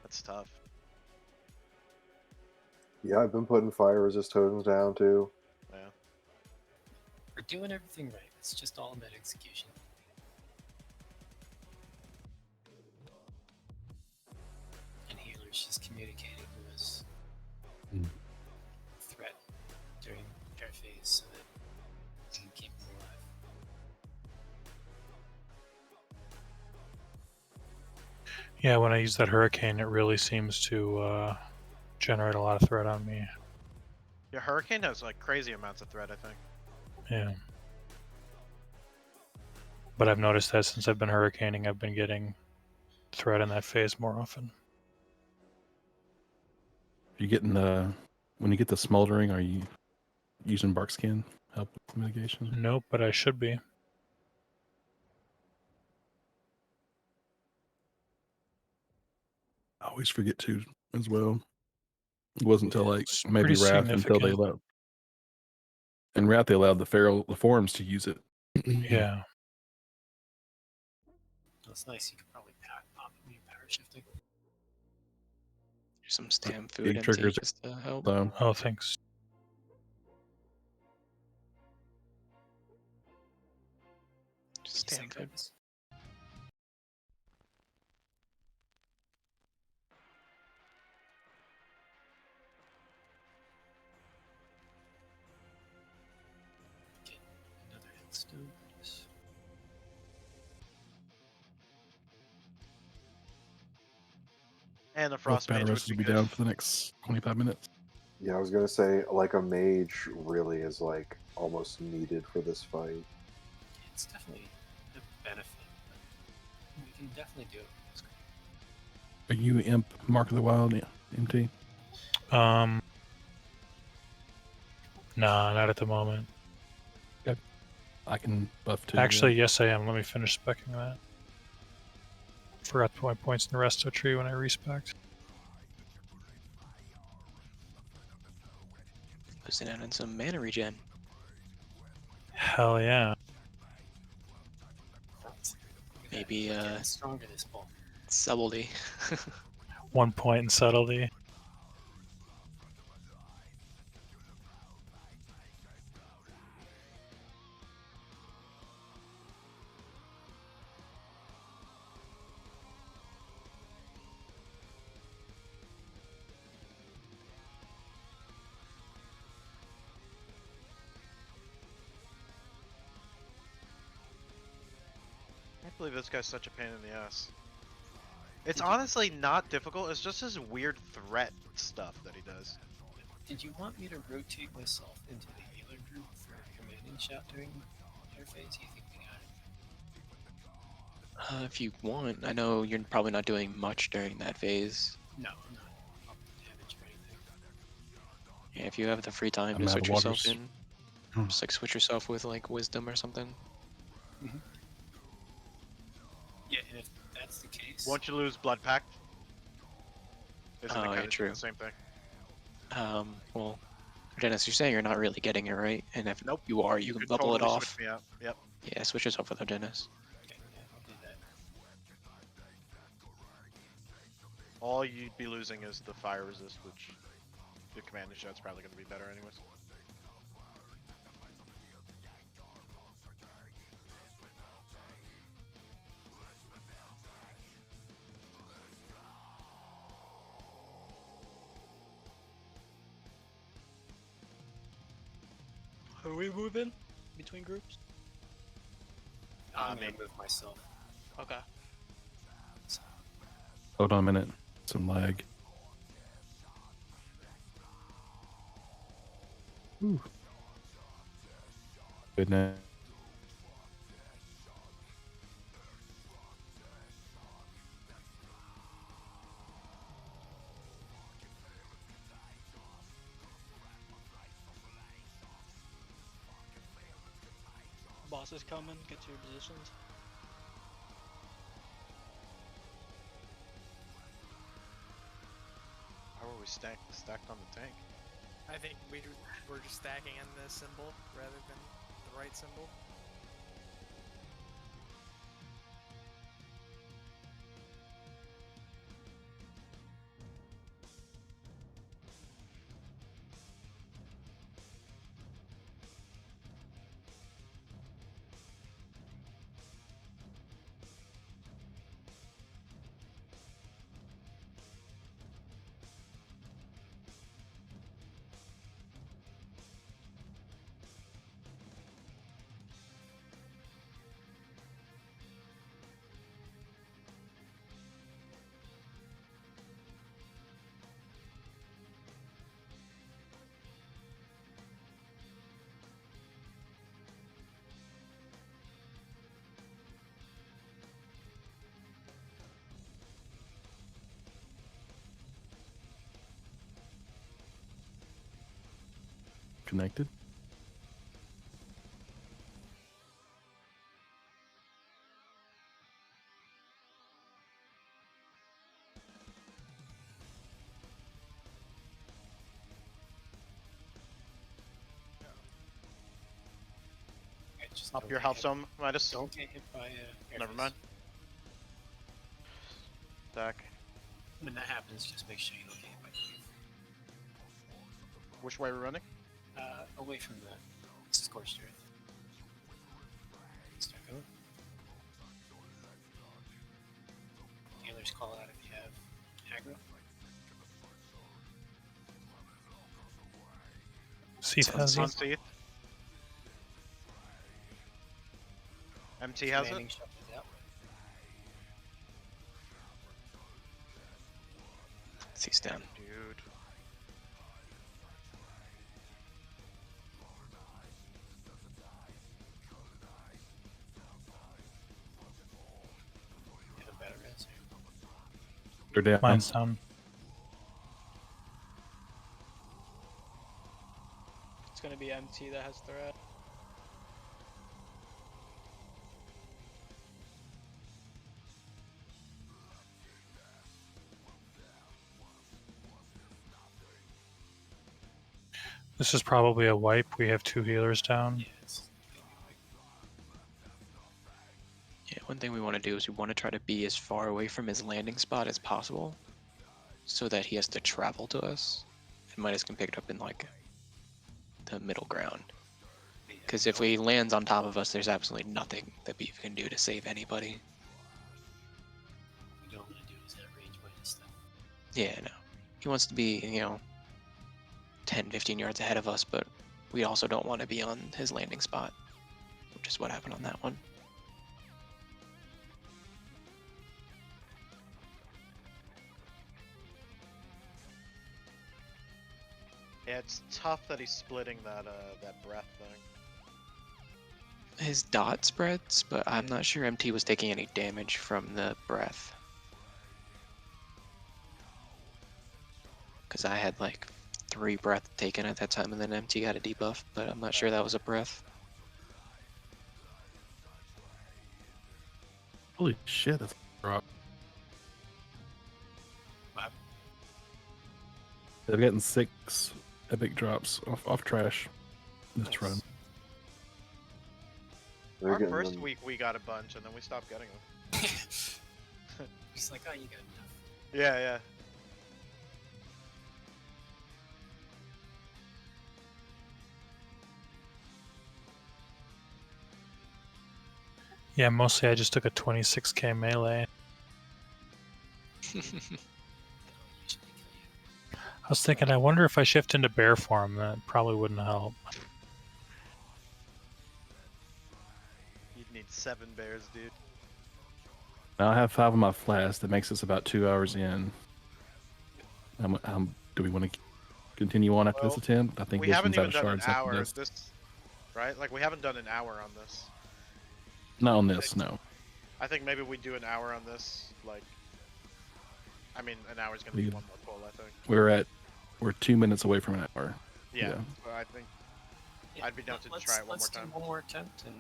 That's tough. Yeah, I've been putting fire resist totems down too. Yeah. We're doing everything right. It's just all about execution. And healers just communicating who is Mm. threat during air phase so that we can keep them alive. Yeah, when I use that hurricane, it really seems to generate a lot of threat on me. Yeah, Hurricane has like crazy amounts of threat, I think. Yeah. But I've noticed that since I've been hurricaning, I've been getting threat in that phase more often. You getting the when you get the smoldering? Are you using bark skin help with mitigation? Nope, but I should be. I always forget to as well. It wasn't until like It's maybe pretty Wrath until they significant. allowed. In Wrath they allowed the forums to use it. Yeah. That's nice. You could probably pop your power shifting. There's some stam food Big and triggers. just to help. So Oh, thanks. Just stam food. Get another headstone. Yes. And the both frost battle mage would resist be will be good. down for the next 25 minutes. Yeah, I was gonna say like a mage really is like almost needed for this fight. It's definitely a benefit, but we can definitely do it with this guy. Are you Imp Mark of the Wild MT? Nah, not at the moment. I can buff too. Actually, yes, I am. Let me finish specking that. Forgot to put my points in the resto tree when I respec'd. Losing out on some mana regen. Hell yeah. Maybe Getting stronger this ball. subtlety. 1 point in subtlety. I can't believe this guy's such a pain in the ass. It's honestly not difficult, it's just his weird threat stuff that he does. Did you want me to rotate myself into the healer group for a commanding shot during air phase? You think we got it? If you want, I know you're probably not doing much during that phase. No, I'm not up the damage or anything. Yeah, if you have the free time I'm to out switch of yourself waters. in, just like switch yourself with like wisdom or something. Mm-hmm. Yeah, and if that's the case, Won't you lose Blood Pact? Isn't it Oh, yeah, kind of true. the same thing? Well, Dennis, you're saying you're not really getting it right, and if Nope. you are, you can could bubble it totally off. Switch me out. Yep. Yeah, switch yourself with Dennis. okay, yeah, I'll do that. All you'd be losing is the fire resist, which the commanding shot's probably going to be better anyways. Are we moving between groups? I'm gonna move myself. Okay. Hold on a minute. Some lag. Ooh. Good night. boss is coming, get to your positions. How are we stacked on the tank? I think we're just stacking in the symbol rather than the right symbol. Connected. Just Up don't your get health hit- zone, Midas. Don't get hit by Never airface. mind. Stack. When that happens, just make sure you don't get hit by wave. Which way we're running? Away from the scorched earth. Start going. Healers call out if you have aggro. Seath has On it. Seath. MT has Commanding it. shot is out. Seath's down. Dude. Get a better answer. They're down. Mine's down. It's gonna be MT that has threat. This is probably a wipe. We have 2 healers down. Yeah, it's Yeah, one thing we want to do is we want to try to be as far away from his landing spot as possible, so that he has to travel to us. And Midas can pick it up in like the middle ground. Because if he lands on top of us, there's absolutely nothing that Beef can do to save anybody. what we don't want to do is that range minus stuff. Yeah, no. He wants to be, 10, 15 yards ahead of us, but we also don't want to be on his landing spot, which is what happened on that one. Yeah, it's tough that he's splitting that breath thing. His dot spreads, but I'm not sure MT was taking any damage from the breath. Because I had like 3 breath taken at that time, and then MT got a debuff, but I'm not sure that was a breath. Holy shit, that's a drop. Wow. They've gotten 6 epic drops off trash this Nice. run. They're Our getting first them- week we got a bunch and then we stopped getting them. Just like, oh, you got enough. Yeah, yeah. Yeah, mostly I just took a 26k melee. Usually kill you. I was thinking, I wonder if I shift into bear form, that probably wouldn't help. You'd need 7 bears, dude. Now I have 5 on my flask. That makes us about 2 hours in. Do we want to continue on after this Well, attempt? I think We this haven't one's out even of done an shards after hour. this. This, right? Like we haven't done an hour on this. Not on this, no. I think maybe we do an hour on this. Like, I mean, an hour is gonna be We- one more pull. I think. We're 2 minutes away from an hour. Yeah. Yeah. So I think Yeah, I'd be down to let's- try it one let's more time. do one more attempt, and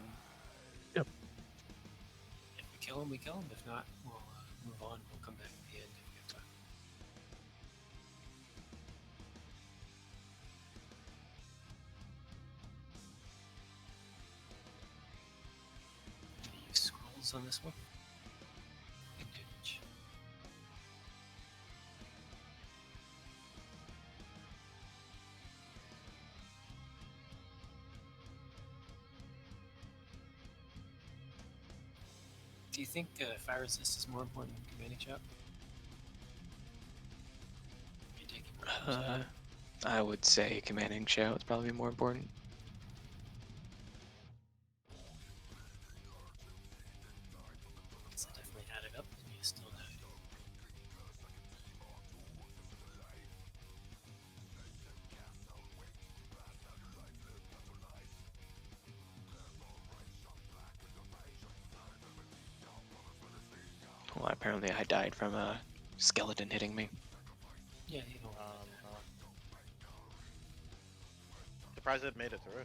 kill him, we kill him. If not, we'll move on. We'll come back at the end if we have time. Use scrolls on this one. Vintage. Do you think fire resist is more important than commanding shout? Are you taking more damage? I would say commanding shout is probably more important. It's definitely added up, and you still died. Well, apparently I died from a skeleton hitting me. Yeah, you don't. Surprised it made it through.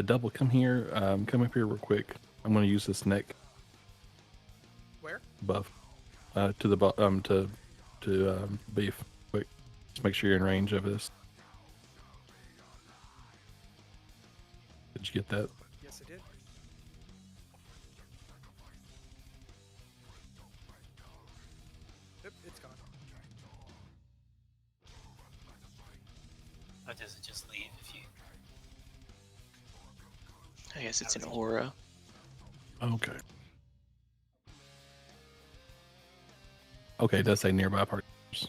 Double, come here. Come up here real quick. I'm going to use this neck Where? buff. To the beef. Quick, just make sure you're in range of this. Did you get that? Yes, I did. Yep, it's gone. Or does it just leave if you? I guess it's an aura. Okay. Okay, it does say nearby partners.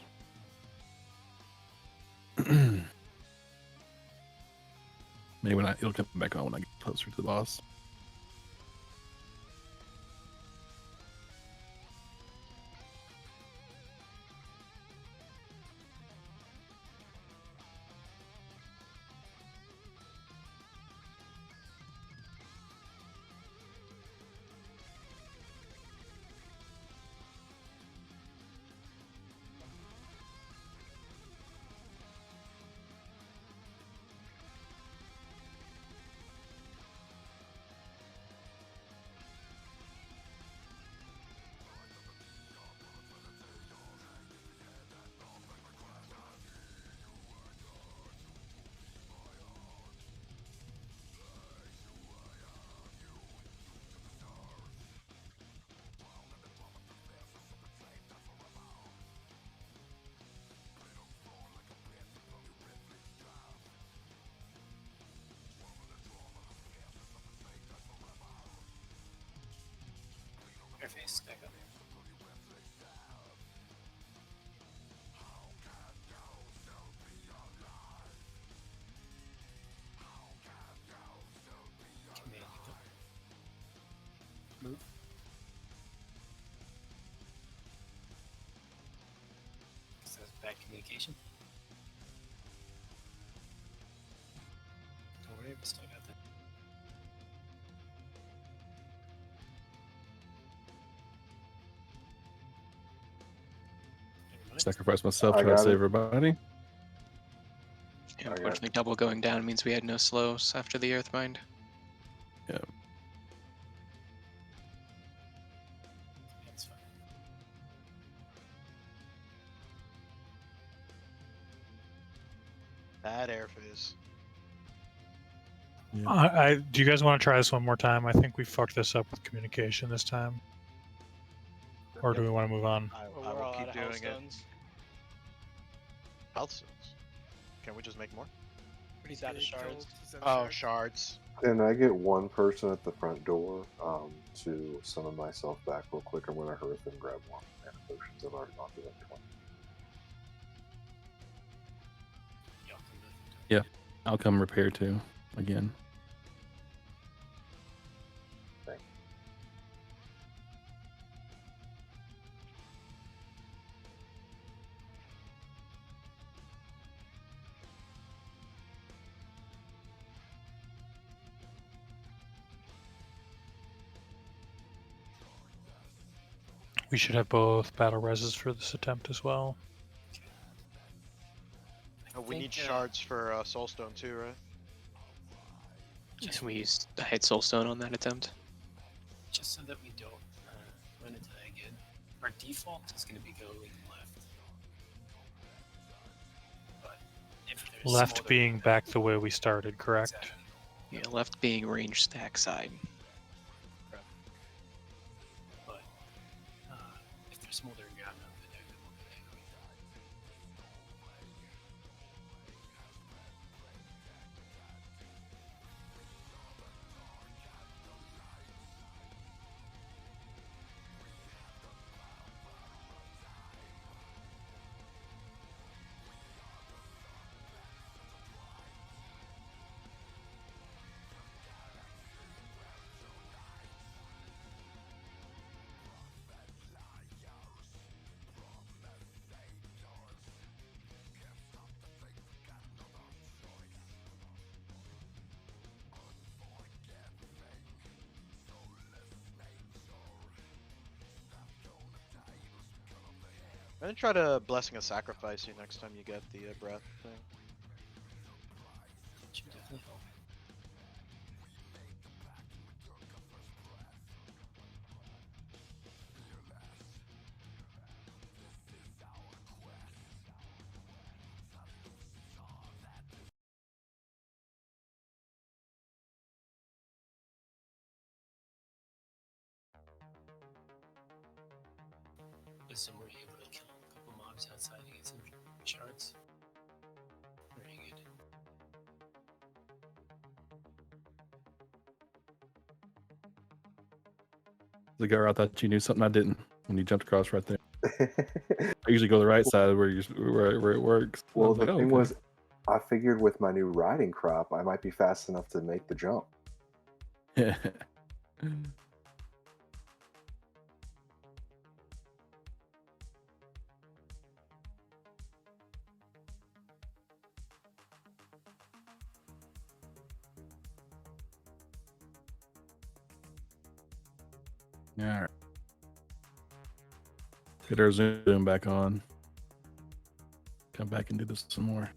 Maybe when it'll come back on when I get closer to the boss. Your face back up. Command you. Move. So that's bad communication. Don't worry, we still got that. Sacrifice myself, I try to got save it. everybody. Yeah, unfortunately, double going down means we had no slows after the Earthbind. Yeah. That's fine. Bad air phase. Yeah. Do you guys want to try this one more time? I think we fucked this up with communication this time. Or do we want to move on? I We're will all out keep of doing health it. stones. Health stones. Can we just make more? He's out of shards. Oh, shards. Can I get one person at the front door to summon myself back real quick? I'm going to hearth and grab one mana potions. I've already gone through that 20. Yeah, I'll come repair too again. We should have both battle reses for this attempt as well. We need shards for Soulstone too, right? Just we used I hit Soulstone on that attempt. Just so that we don't run into that again. Our default is going to be going left. But if there's Left being back the way we started, correct? Exactly. Yeah, left being range stack side. But if there's smoldering ground over there, then we'll go there. I'm gonna try to Blessing of Sacrifice you next time you get the breath thing. Should definitely help. Wisdom, were you able to kill a couple mobs outside to get some shards? Very good. The guy I thought you knew something I didn't when you jumped across right there. I usually go to the right side where it works. Well, I was the like, thing okay. was, I figured with my new riding crop, I might be fast enough to make the jump. Yeah. All right. Get our zoom back on. Come back and do this some more.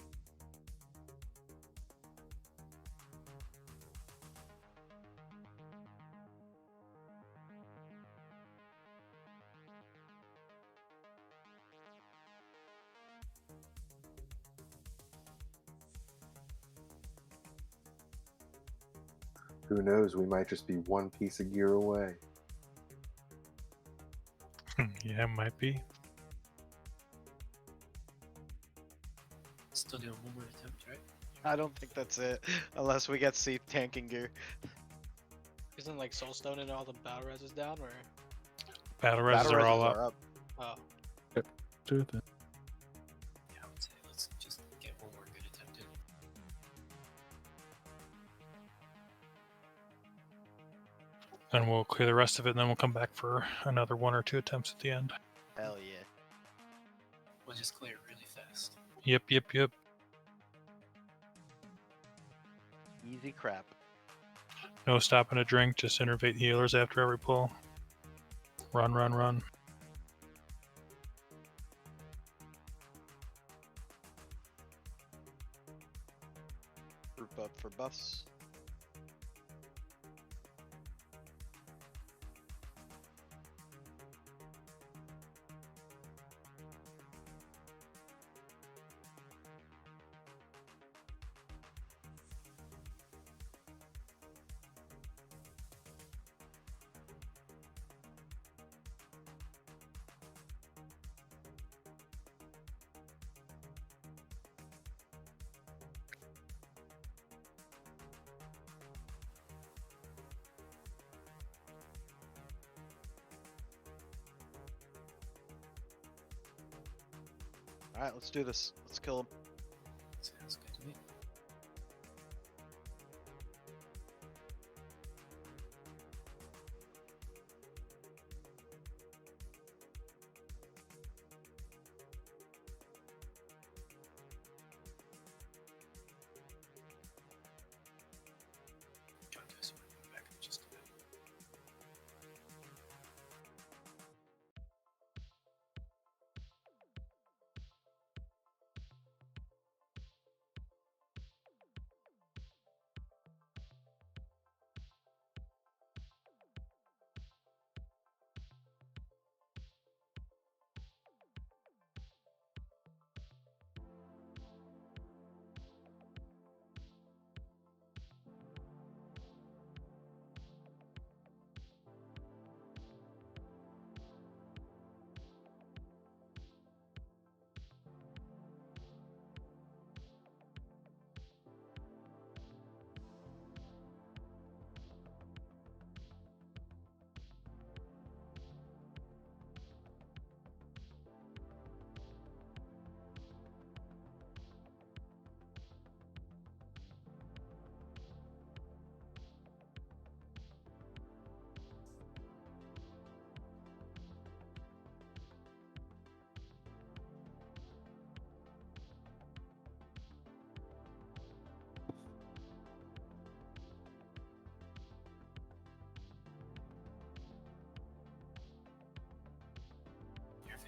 Who knows? We might just be one piece of gear away. Yeah, might be. Still doing one more attempt, right? I don't think that's it, unless we get Seath tanking gear. Isn't like Soulstone and all the battle res is down, or? Battle reses are all reses up. Oh. Do it then. Yeah, I would say let's just get one more good attempt in. And we'll clear the rest of it, and then we'll come back for another 1 or 2 attempts at the end. Hell yeah. We'll just clear it really fast. Yep. Easy crap. No stopping to drink, just innervate healers after every pull. Run. Group up for buffs. Alright, let's do this. Let's kill him. Sounds good to me. John Tyson, back in just a bit.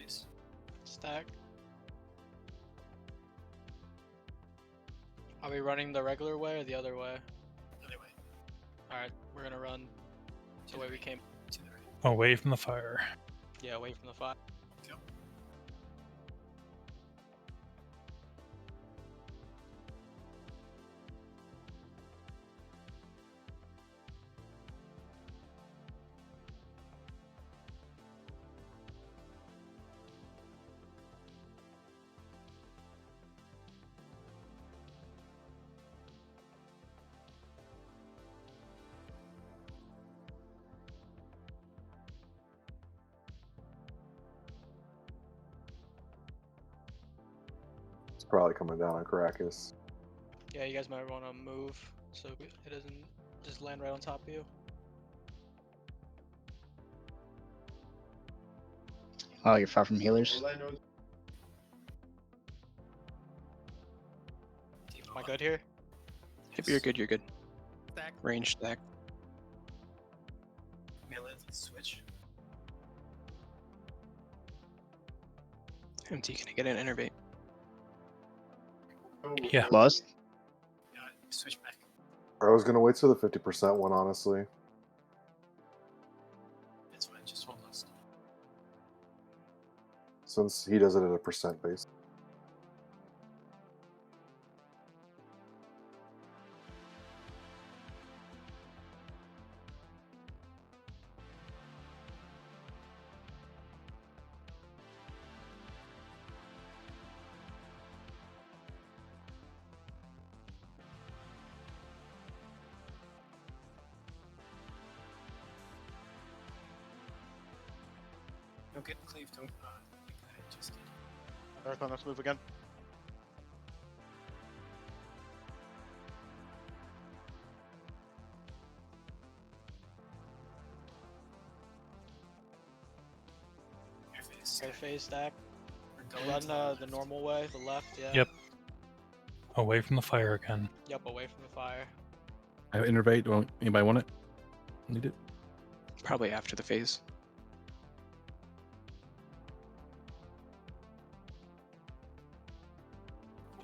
phase. Stack. Are we running the regular way or the other way? Other way. Alright, we're gonna run the way we came. To the right. Away from the fire. Yeah, away from the fire. Go. It's probably coming down on Caracas. Yeah, you guys might want to move so it doesn't just land right on top of you. Oh, you're far from healers. Am I good here? Yep, you're good, you're good. Stack. Range stack. Melee, let's switch. MT, can I get an innervate? Yeah. Lost. Switch back. I was gonna wait till the 50% one, honestly. That's fine, just hold lost. Since he does it at a percent base. No, get cleave, don't like I just did. Marathon, let's move again. Air phase. Okay, phase stack. We're going Run to the normal way, the left, yeah. Yep. Away from the fire again. Yep, away from the fire. I have innervate. Anybody want it? Need it? Probably after the phase.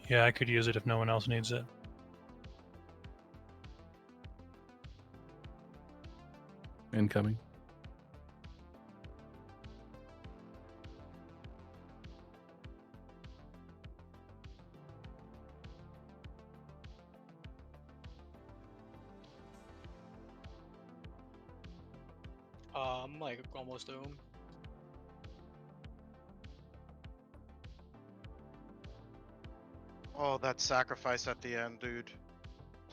Yeah, I could use it if no one else needs it. Incoming. I'm like almost doomed. Oh, that sacrifice at the end, dude.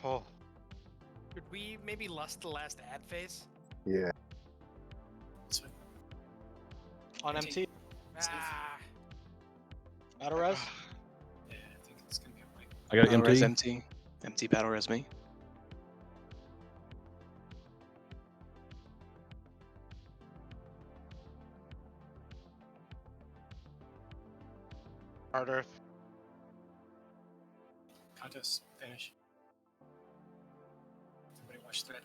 Oh. Could we maybe lust the last ad phase? Yeah. That's fine. On MT. Ah, Battle res. Yeah, I think it's gonna be a wipe. I got Battle res empty. empty. Empty battle res me. Hard Earth. Contest, finish. Somebody watch thread.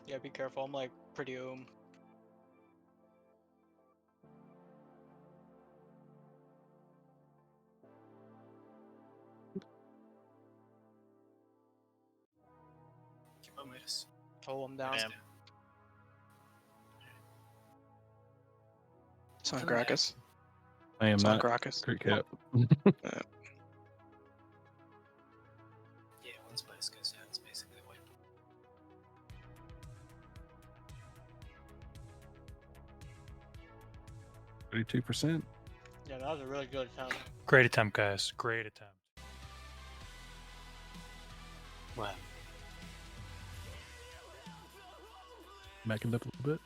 Yeah, be careful. I'm like pretty Keep on Midas. Oh, I'm down. Damn. It's on Caracas. I am It's on not. Caracas. Crit cap. Yeah, once Midas goes down, it's basically a wipe. %. Yeah, that was a really good attempt. Great attempt, guys. Great attempt. Wow. Backing up a little bit.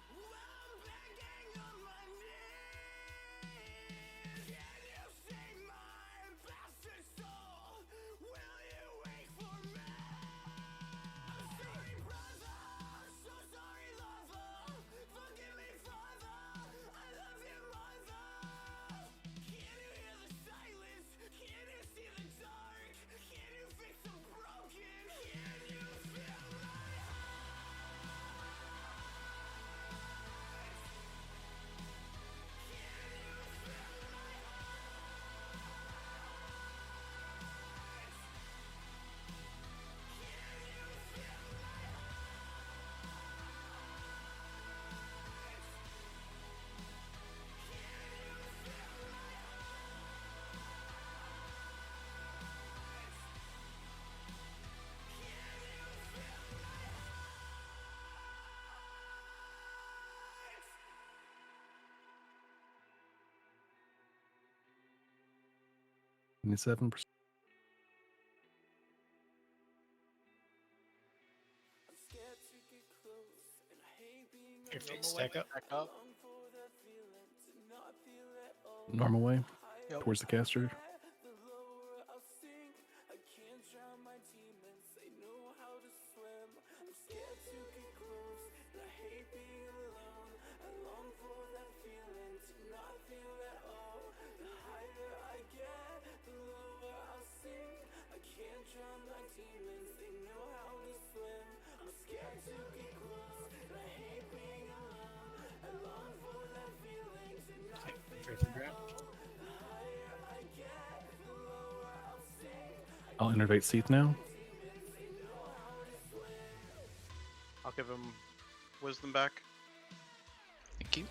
27%. Your feet stack up. Back up. Normal way. Yep. Towards the caster. Prepare for grab. I'll innervate Seath now. I'll give him wisdom back. Thank you.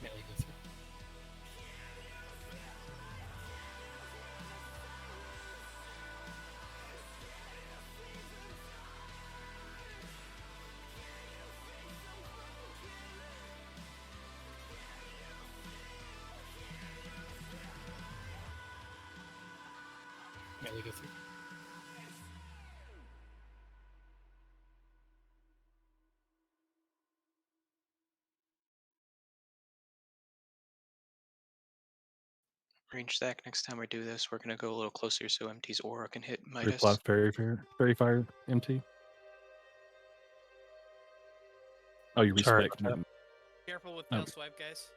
Melee go through. Melee go through. Range stack. Next time we do this, we're gonna go a little closer so MT's aura can hit Three Midas. flat fairy fire MT. Oh, you Sorry respect. about that. Careful with Oh. tail swipe, guys.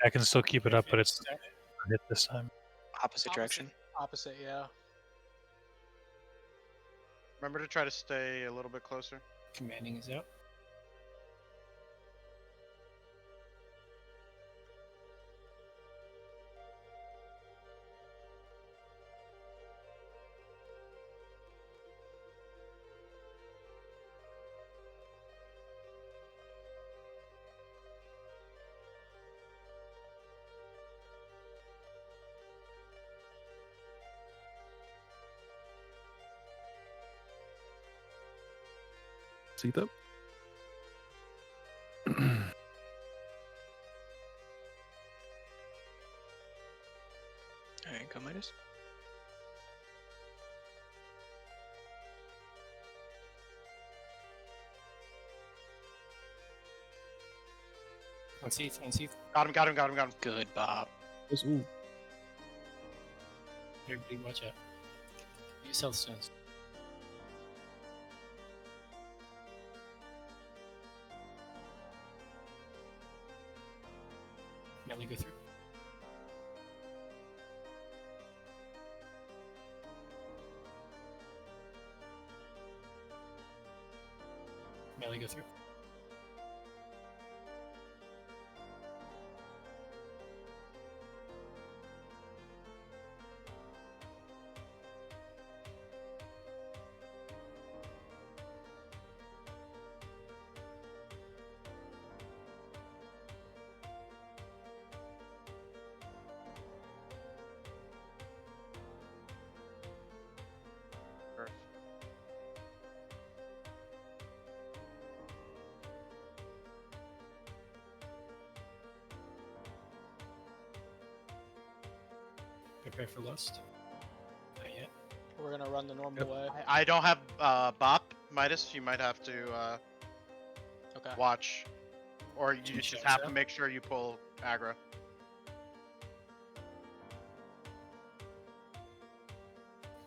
I can still keep it up, but it's Stack. hit this time. Opposite direction. Opposite, yeah. Remember to try to stay a little bit closer. Commanding is out. Seath up. Alright, go Midas. On Seath, on Seath. Got him. Good, Bob. Ooh. Everybody watch out. Use health stones. Melee go through. Melee go through. Prepare for lust. Not yet. We're gonna run the normal way. I don't have Bop Midas. You might have to Okay. watch, or you Two just shots have to out. make sure you pull aggro.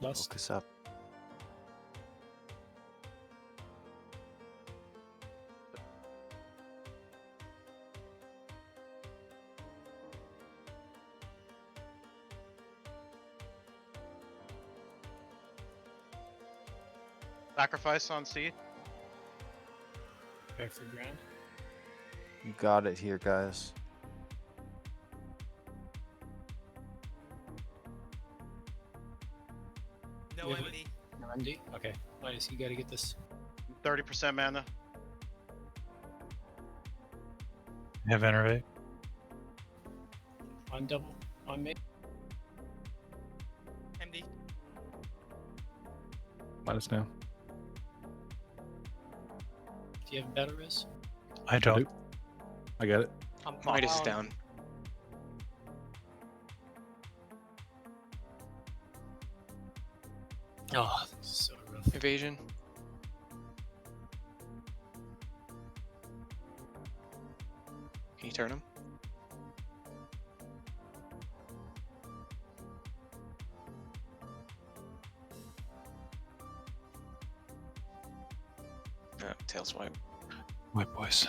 Lust. Focus up. Sacrifice on seed. Prepare for ground. You got it here, guys. No Yeah, MD. No MD? Okay. Midas, you gotta get this. 30% mana. Have enervate. On double. On mid. MD. Minus now. Do you have battle res? I don't. I got it. I'm Midas is down. Oh, this is so rough. Evasion. Can you turn him? No, tail swipe. White boys.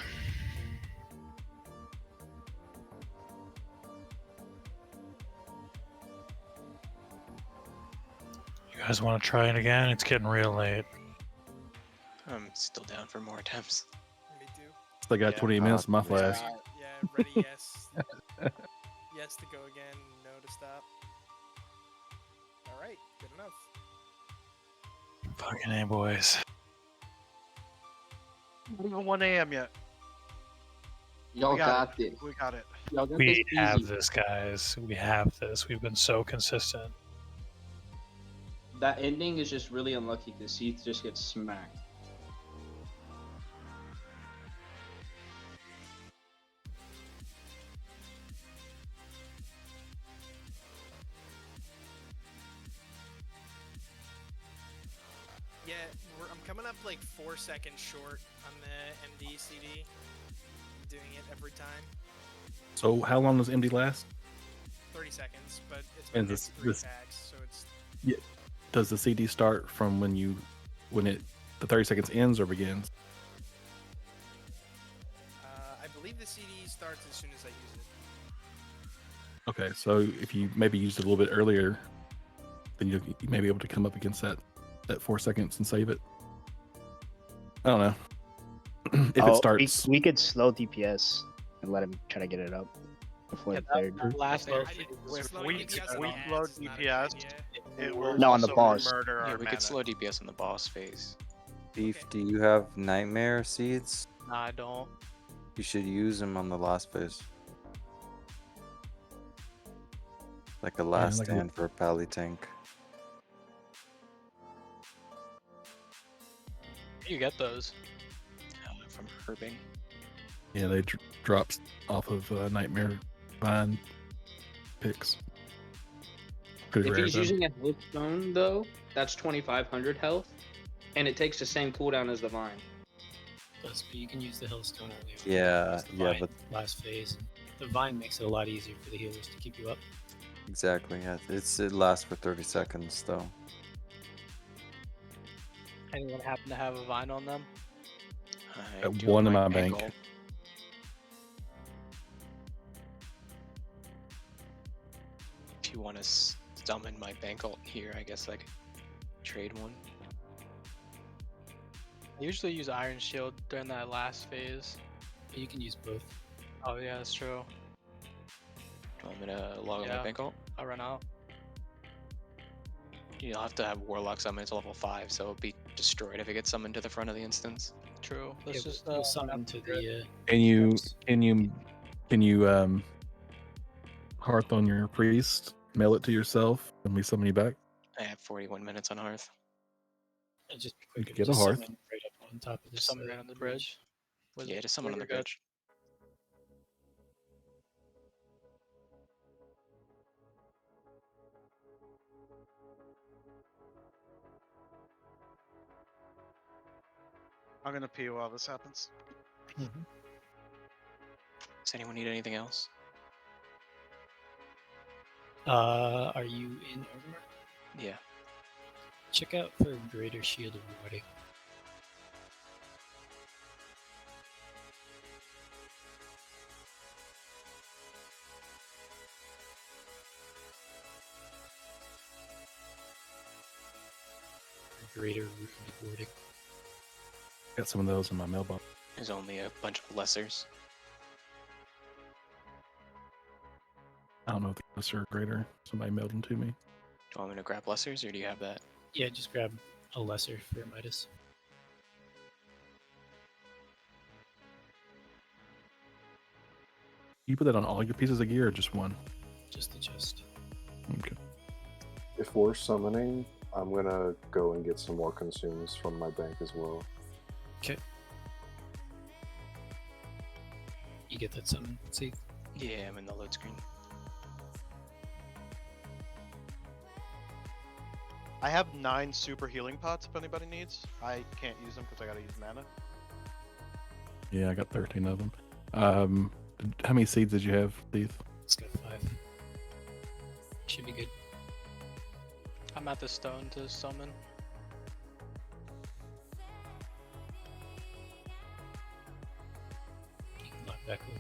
You guys want to try it again? It's getting real late. I'm still down for more attempts. Me too. Still got 20 minutes in my flash. Yeah, ready, yes. Yes to go again, no to stop. Alright, good enough. Fucking A, boys. Not even 1 a.m. yet. Y'all We got it. this. We got it. Y'all got We this have easy. this, guys. We have this. We've been so consistent. That ending is just really unlucky because Seath just gets smacked. Yeah, I'm coming up like 4 seconds short on the MD CD. Doing it every time. So how long does MD last? 30 seconds, but it's And been this- 3 this- packs, so it's Yeah. Does the CD start from when the 30 seconds ends or begins? I believe the CD starts as soon as I use it. Okay, so if you maybe used it a little bit earlier, then you may be able to come up against that 4 seconds and save it. I don't know. If it starts, we could slow DPS and let him try to get it up before the third. Last I thing. did If slow we DPS on load ads, not a DPS, good idea. it will No, on the also boss. murder Yeah, our we mana. could slow DPS in the boss phase. Beef, Okay. do you have nightmare seeds? Nah, I don't. You should use them on the last phase. Like a last like a- stand for a pally tank. Where do you get those? From herbing. yeah, they drops off of Nightmare Vine picks. Pretty If rare. he's though. using a health stone though, that's 2500 health, and it takes the same cooldown as the vine. But you can use the Hellstone earlier. Yeah, Use the yeah, Vine but last phase. The Vine makes it a lot easier for the healers to keep you up. exactly, yeah. It lasts for 30 seconds though. Anyone happen to have a vine on them? I Got do one in have my bank. ankle. If you want to summon my bank ult here, I guess I could trade one. I usually use Iron Shield during that last phase. You can use both. Oh yeah, that's true. Do you want me to log on Yeah. my bank ult? I'll run out. You'll have to have Warlock summon to level 5, so it'll be destroyed if it gets summoned to the front of the instance. True. Yeah, Let's just we'll summon to the. Can you hearth on your priest, mail it to yourself, and we summon you back? I have 41 minutes on Hearth. Just be You quick. get a hearth. Summon right up on top of this. summon right on the bridge. Yeah, just summon on the Wizard God. bridge. I'm gonna pee while this happens. Does anyone need anything else? Are you in Orgrimmar? Yeah. Check out for Greater Shield of Warding. Greater Root of Warding. Got some of those in my mailbox. There's only a bunch of lessers. I don't know if the lesser or greater. Somebody mailed them to me. Do you want me to grab lessers, or do you have that? Yeah, just grab a lesser for Midas. You put that on all your pieces of gear or just one? Just the chest. Okay. If we're summoning, I'm gonna go and get some more consumes from my bank as well. Okay. You get that summon, see? Yeah, I'm in the load screen. I have 9 super healing pots if anybody needs. I can't use them because I gotta use mana. Yeah, I got 13 of them. How many seeds did you have, Thief? It's got 5. Should be good. I'm at the stone to summon. You can lock back over.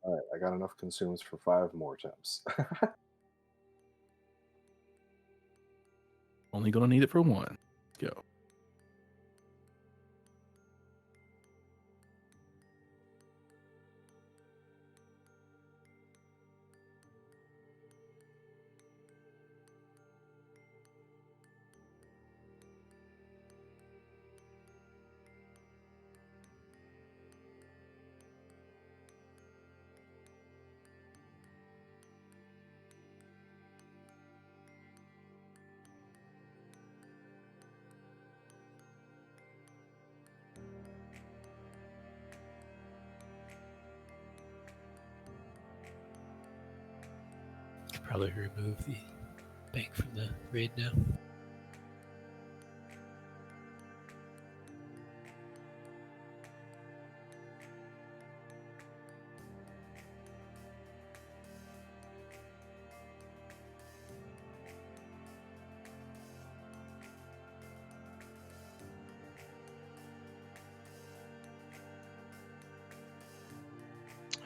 All right, I got enough consumes for 5 more attempts. Only gonna need it for 1. Let's go. Could probably remove the bank from the raid now.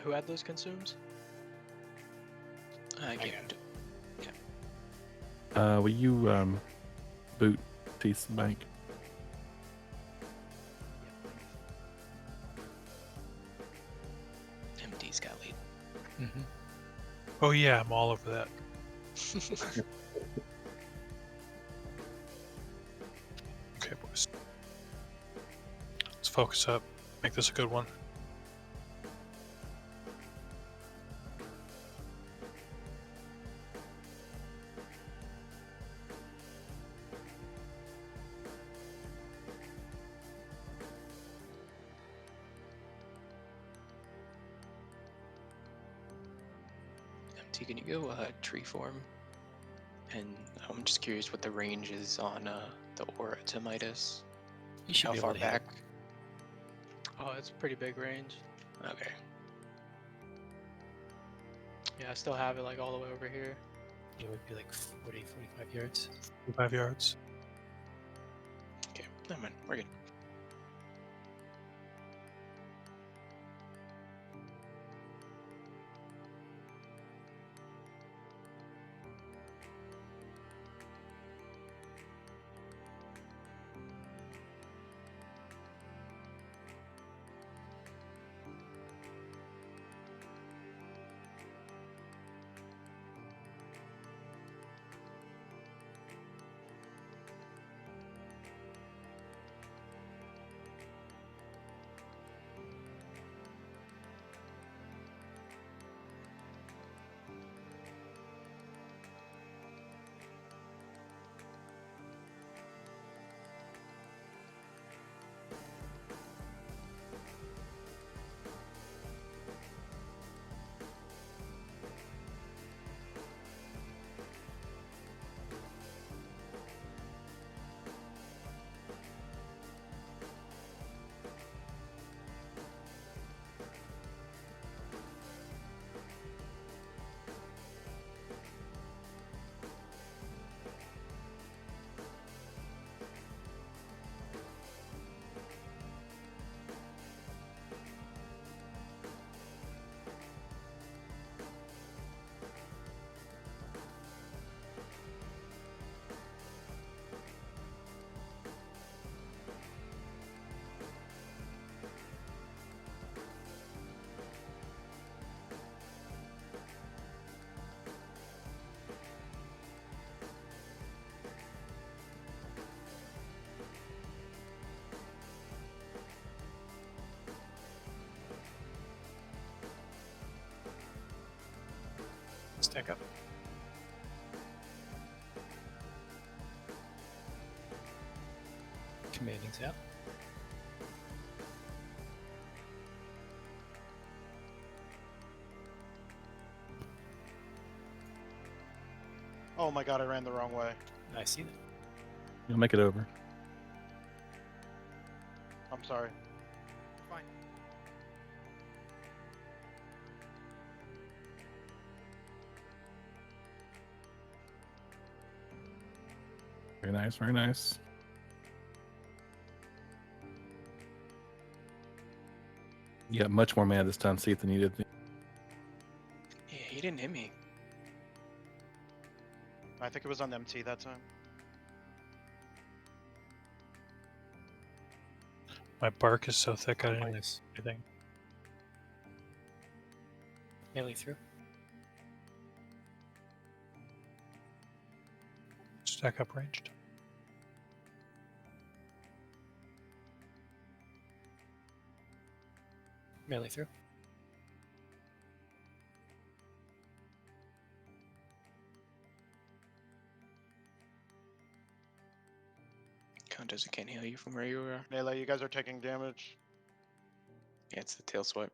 Who had those consumes? I got can't. Will you boot Thief's bank? MD's got lead. Mm-hmm. Oh yeah, I'm all over that. Okay, boys. Let's focus up. Make this a good one. MT, can you go tree form? And I'm just curious what the range is on the aura to Midas. You should How be far able to hit back? it. it's a pretty big range. Okay. Yeah, I still have it like all the way over here. It would be like 40, 45 yards. 5 yards. Okay, never mind. We're good. Stack up. Commanding's out. Oh my god, I ran the wrong way. I see that. You'll make it over. I'm sorry. Fine. Very nice, very nice. You got much more mana this time, Seath, than you did. Yeah, he didn't hit me. I think it was on MT that time. My bark is so thick I didn't Minus. miss anything. Melee through. Stack up ranged. Melee through. Counters can't heal you from where you are. Melee, you guys are taking damage. Yeah, it's the tail swipe.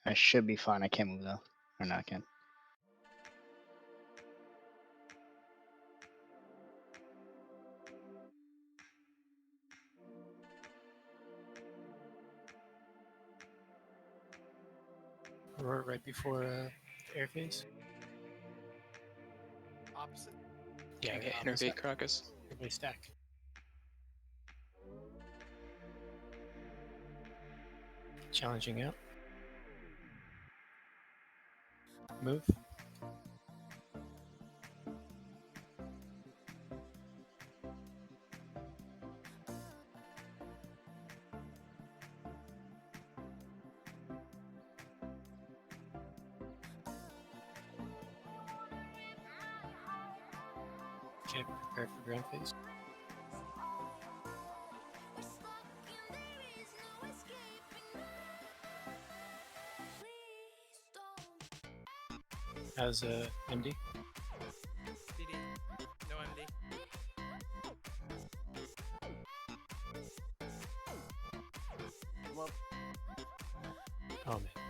I should be fine. I can't move though. Or no, I can. We're right before air phase. Opposite. Yeah, Okay, opposite. innervate Crocus. Everybody stack. Challenging out. Move. Okay, prepare for ground phase. How's MD? DD. No MD. Oh man.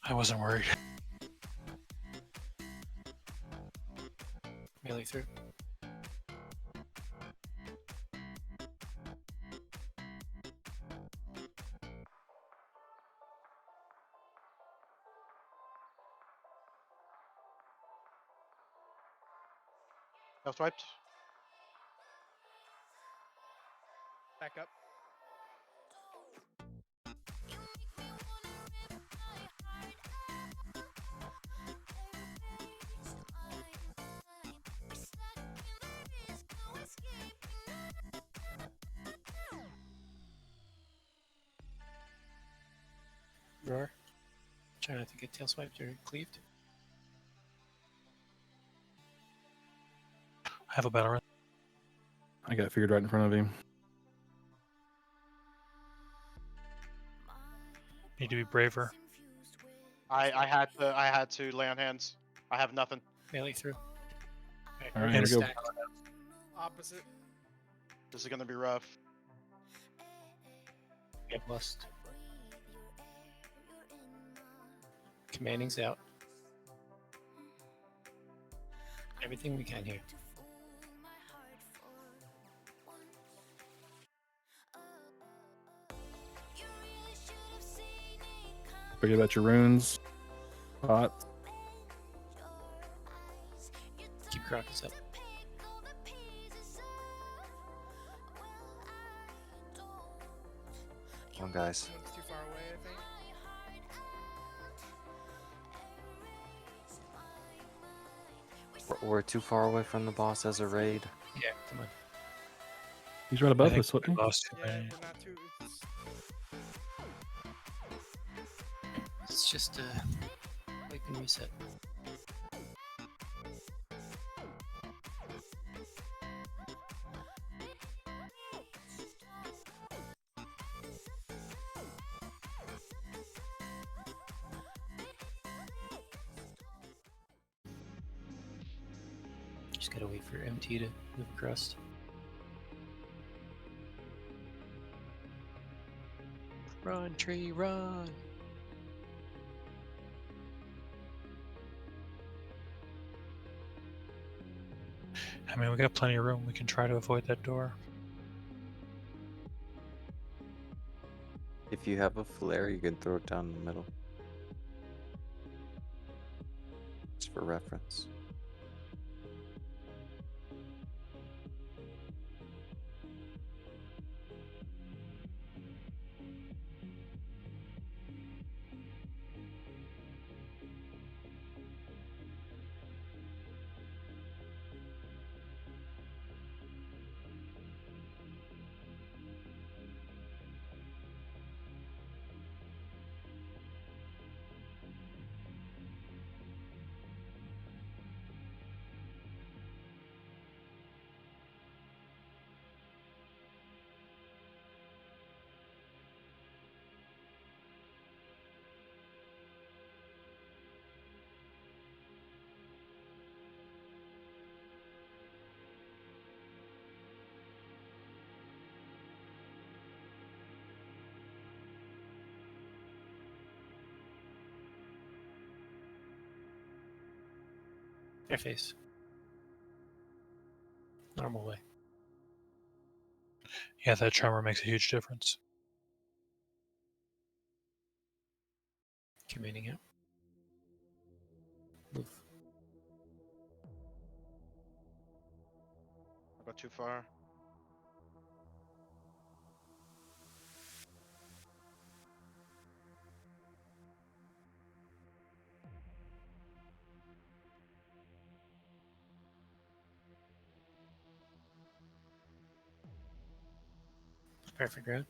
I wasn't worried. Melee through. Health wiped. Back up. Roar. Try not to get tail swiped or cleaved. I have a battle run. I got figured right in front of him. Need to be braver. I had to lay on hands. I have nothing. Melee through. All right, here we go. Stacked. Opposite. This is gonna be rough. Get lust. Commanding's out. Everything we can here. Forget about your runes. Hot. Keep Crocus up. Come on, guys. One's too far away, I think. We're too far away from the boss as a raid. Yeah, come on. He's right above I us, think wasn't we he? lost too Yeah, many. we're not too. It's just a wipe and reset. Just gotta wait for MT to move across. Run, tree, run. I mean, we got plenty of room. We can try to avoid that door. If you have a flare, you can throw it down in the middle. Just for reference. Their face. Normal way. Yeah, that tremor makes a huge difference. Commanding out. Move. I got too far. Perfect round.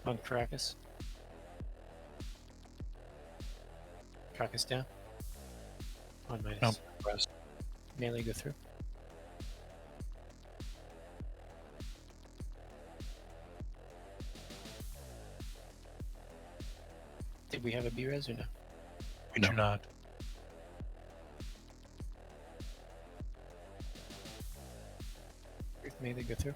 On Caracas. Caracas down. On minus. No, rest. Melee go through. Do we have a B-res or no? We do not. May they go through?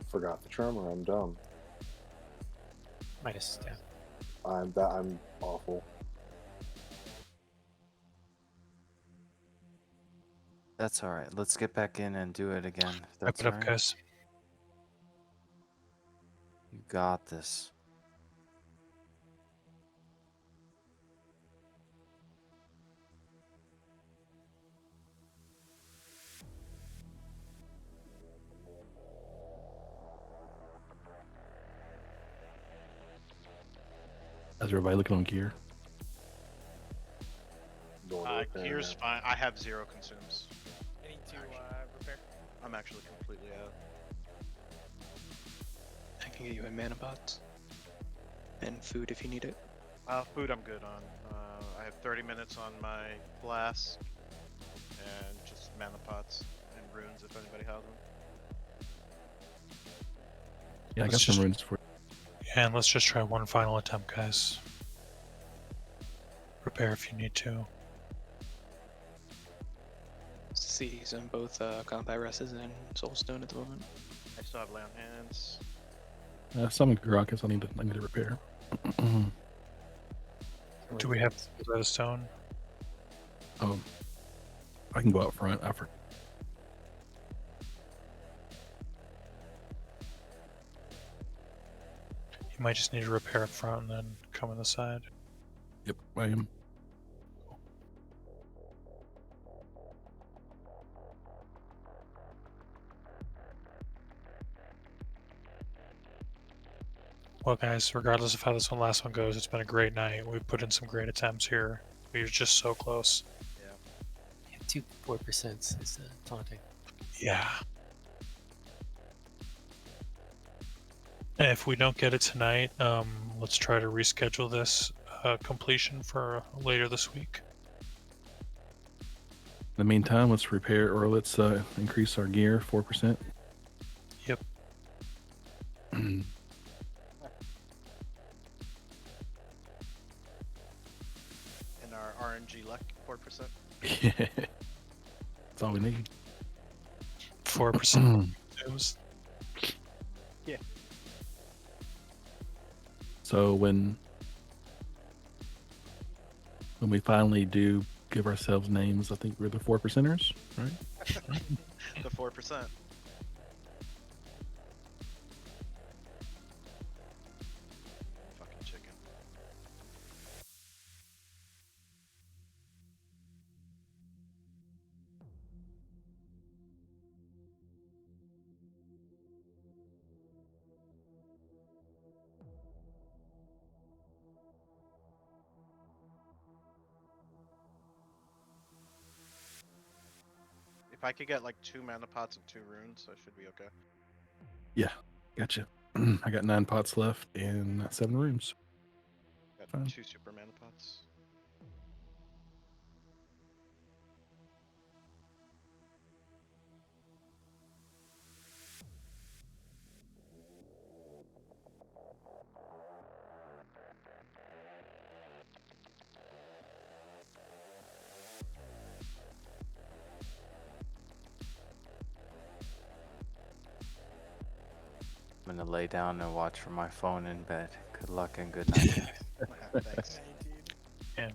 Forgot the tremor. I'm dumb. Minus stat. I'm awful. That's all right. Let's get back in and do it again. If Wrap that's it up, all right. guys. You got this. How's everybody looking on gear? Gear's fine. I have 0 consumes. I need to repair. I'm actually completely out. I can get you a mana pot and food if you need it. Food I'm good on. I have 30 minutes on my flask and just mana pots and runes if anybody has them. Yeah, I got Let's some just- runes for. Yeah, and let's just try one final attempt, guys. Repair if you need to. See, he's on both combat rests and soulstone at the moment. I still have lay on hands. Some Garakas I need to repair. Do we have redstone? I can go out front. You might just need to repair up front and then come on the side. Yep, I am. Well, guys, regardless of how this last one goes, it's been a great night. We've put in some great attempts here. We were just so close. Yeah, 4% is taunting. Yeah. And if we don't get it tonight, let's try to reschedule this completion for later this week. In the meantime, let's repair or let's increase our gear 4%. Yep. And our RNG luck 4%. Yeah. That's all we need. 4%. Yeah. So when we finally do give ourselves names, I think we're the 4%ers, right? The 4%. Fucking chicken. If I could get like 2 mana pots and 2 runes, I should be okay. Yeah, gotcha. I got 9 pots left and 7 rooms. Got Fine. 2 super mana pots. I'm gonna lay down and watch from my phone in bed. Good luck and good night. Thanks. And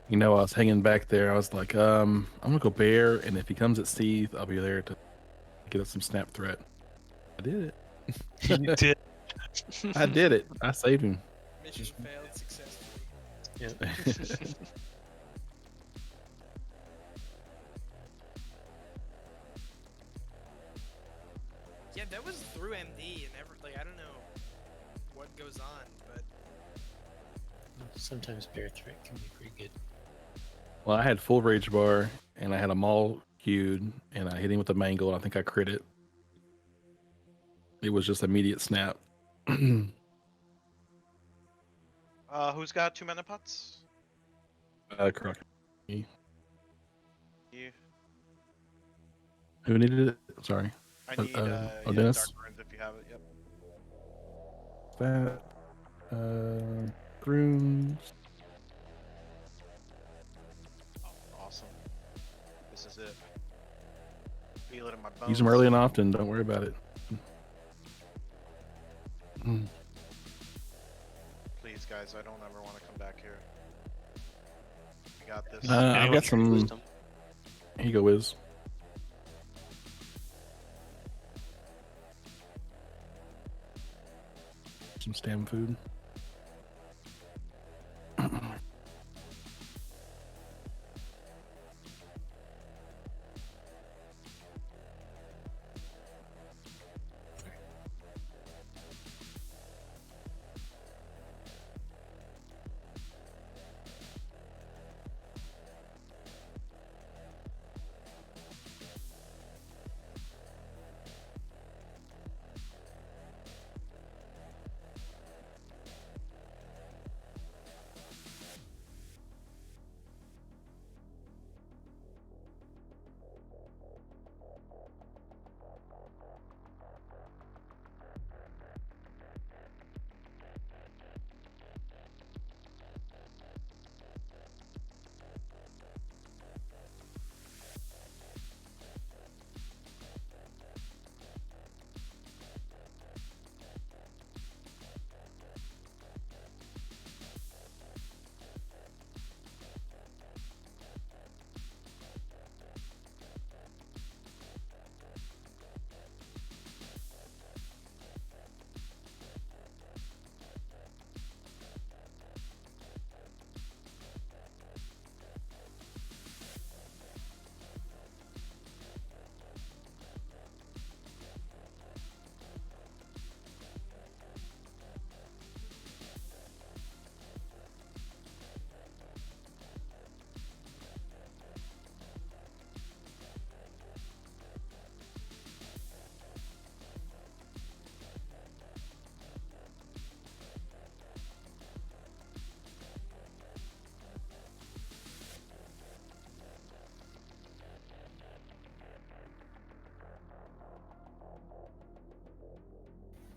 You know, I was hanging back there. I was like, I'm gonna go bear, and if he comes at Steve, I'll be there to get us some snap threat. I did it. You did. I did it. I saved him. Mission failed successfully. Yeah. Yeah, that was through MD and like I don't know what goes on, but Sometimes bear threat can be pretty good. Well, I had full rage bar, and I had a maul queued, and I hit him with a mangle, and I think I crit it. It was just immediate snap. Who's got 2 mana pots? Correct. You. Who needed it? Sorry. I need oh, yeah, Dennis? Dark Runes if you have it. Yep. That runes. Awesome. This is it. Feel it in my bones. Use them early and often. Don't worry about it. Please, guys, I don't ever want to come back here. We got this. I've got some. Wisdom. Here you go, Wiz. Some stam food.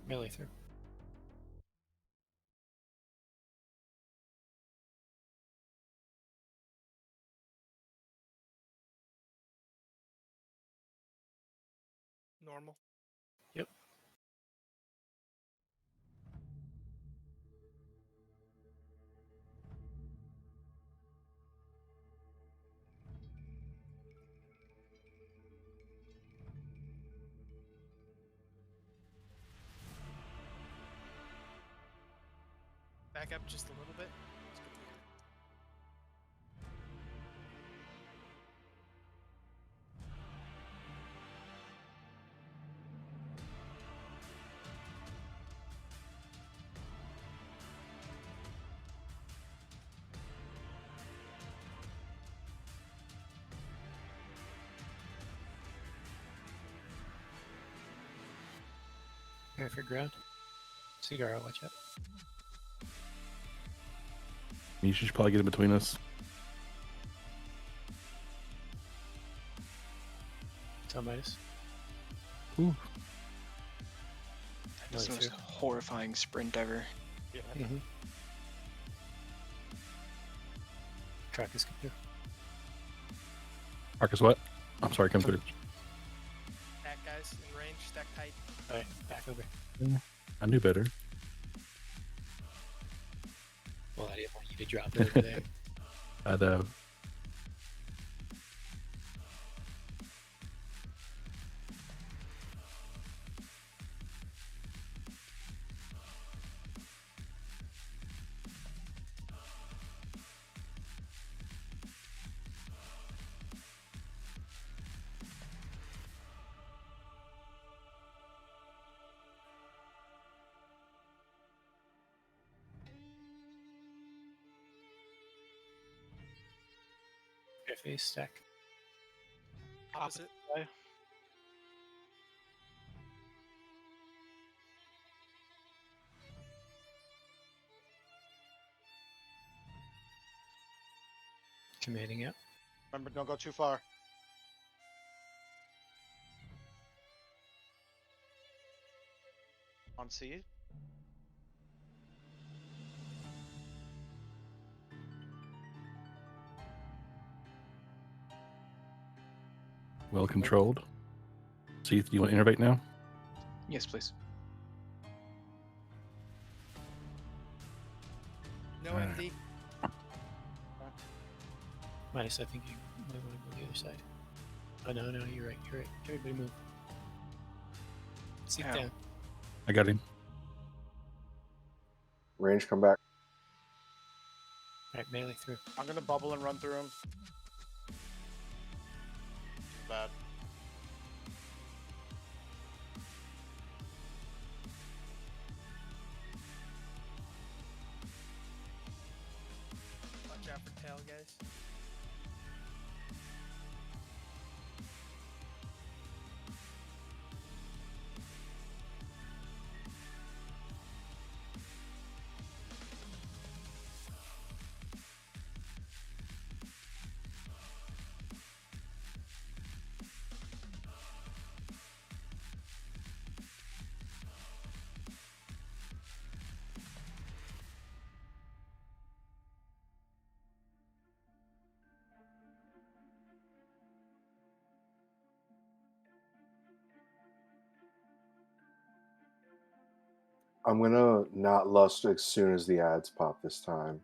Melee through. normal. Yep. Back up just a little bit. Let's get the Prepare for ground. Cigaro, watch out. You should probably get in between us. Tell Midas. Ooh. That's the most horrifying sprint ever. Yeah. Track is computer. Marcus, what? I'm sorry, come through. Stack guys in range, stack tight. Alright, back over. I knew better. Well, I didn't want you to drop it over there. I know. face stack. Opposite. way. Commanding out. Remember, don't go too far. On seed. Well controlled. Seath, do you want to innervate now? Yes, please. No Alright. MD. Minus, I think you might want to go the other side. Oh, no, you're right. Everybody move. Sit Ow. down. I got him. Range, come back. Alright, melee through. I'm gonna bubble and run through him. Bad. Watch out for tail, guys. I'm gonna not lust as soon as the ads pop this time.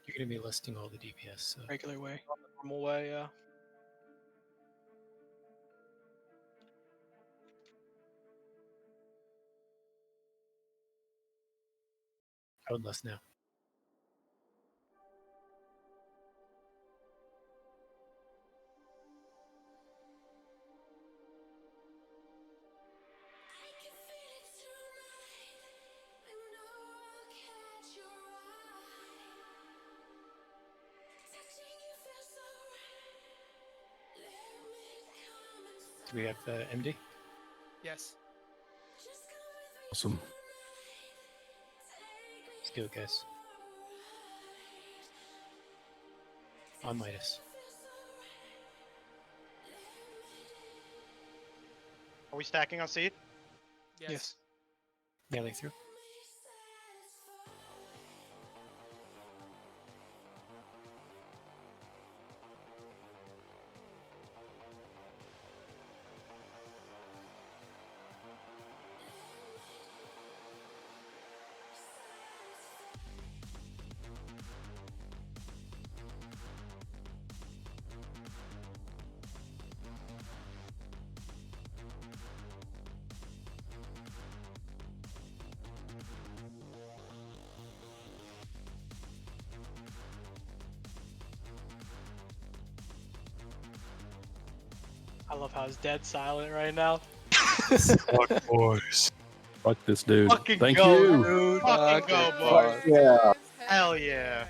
You're going to be listing all the DPS. So. Regular way. Normal way, yeah. I would list now. Do we have MD? Yes. Awesome. Let's do it, guys. On Midas. Are we stacking on seed? Yes. Melee through. I love how it's dead silent right now. Fuck boys. Fuck this dude. Fucking Thank go, you. dude. Fucking go, Fucking boys. Yeah. Hell yeah.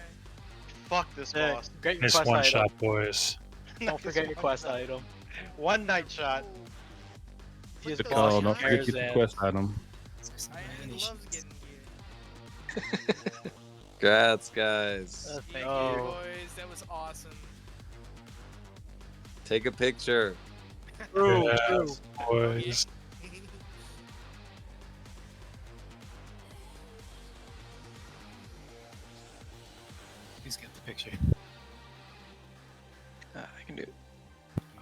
Fuck this Yeah, boss. great Nice quest one item. shot, boys. Don't forget your quest item. One night shot. He Good just call. boss Don't forget to get the Tarzan. quest item. He loves getting gear. Congrats, guys. Thank Thank you, you. boys. That was awesome. Take a picture. True, Yes, true. boys. Please get the picture. I can do it.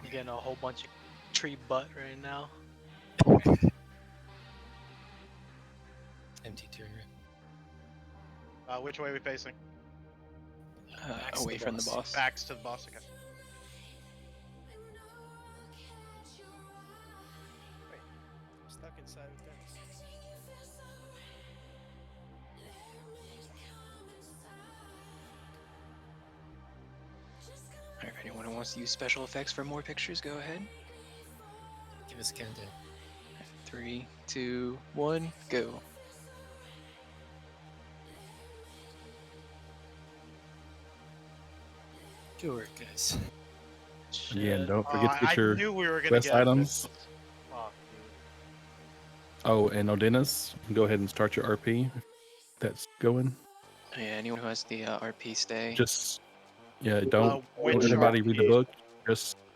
I'm getting a whole bunch of tree butt right now. Empty turn Which way are we facing? Backs to Away the from the boss. boss. Backs to the boss again. I'm stuck inside with Dennis. Alright, if anyone who wants to use special effects for more pictures, go ahead. Give us a countdown. 3, 2, 1, go. Do it, guys. Yeah, and don't Oh, forget to get I your knew we were gonna quest get items. Fuck, Oh, and Odenis, go ahead and start your RP. If that's going. Yeah, anyone who has the RP stay. Just don't which everybody read the RP? book.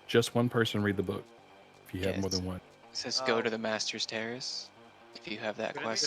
Just one person read the book. If you have Yeah, more than one. It says go to the Master's Terrace if you have that Couldn't- quest.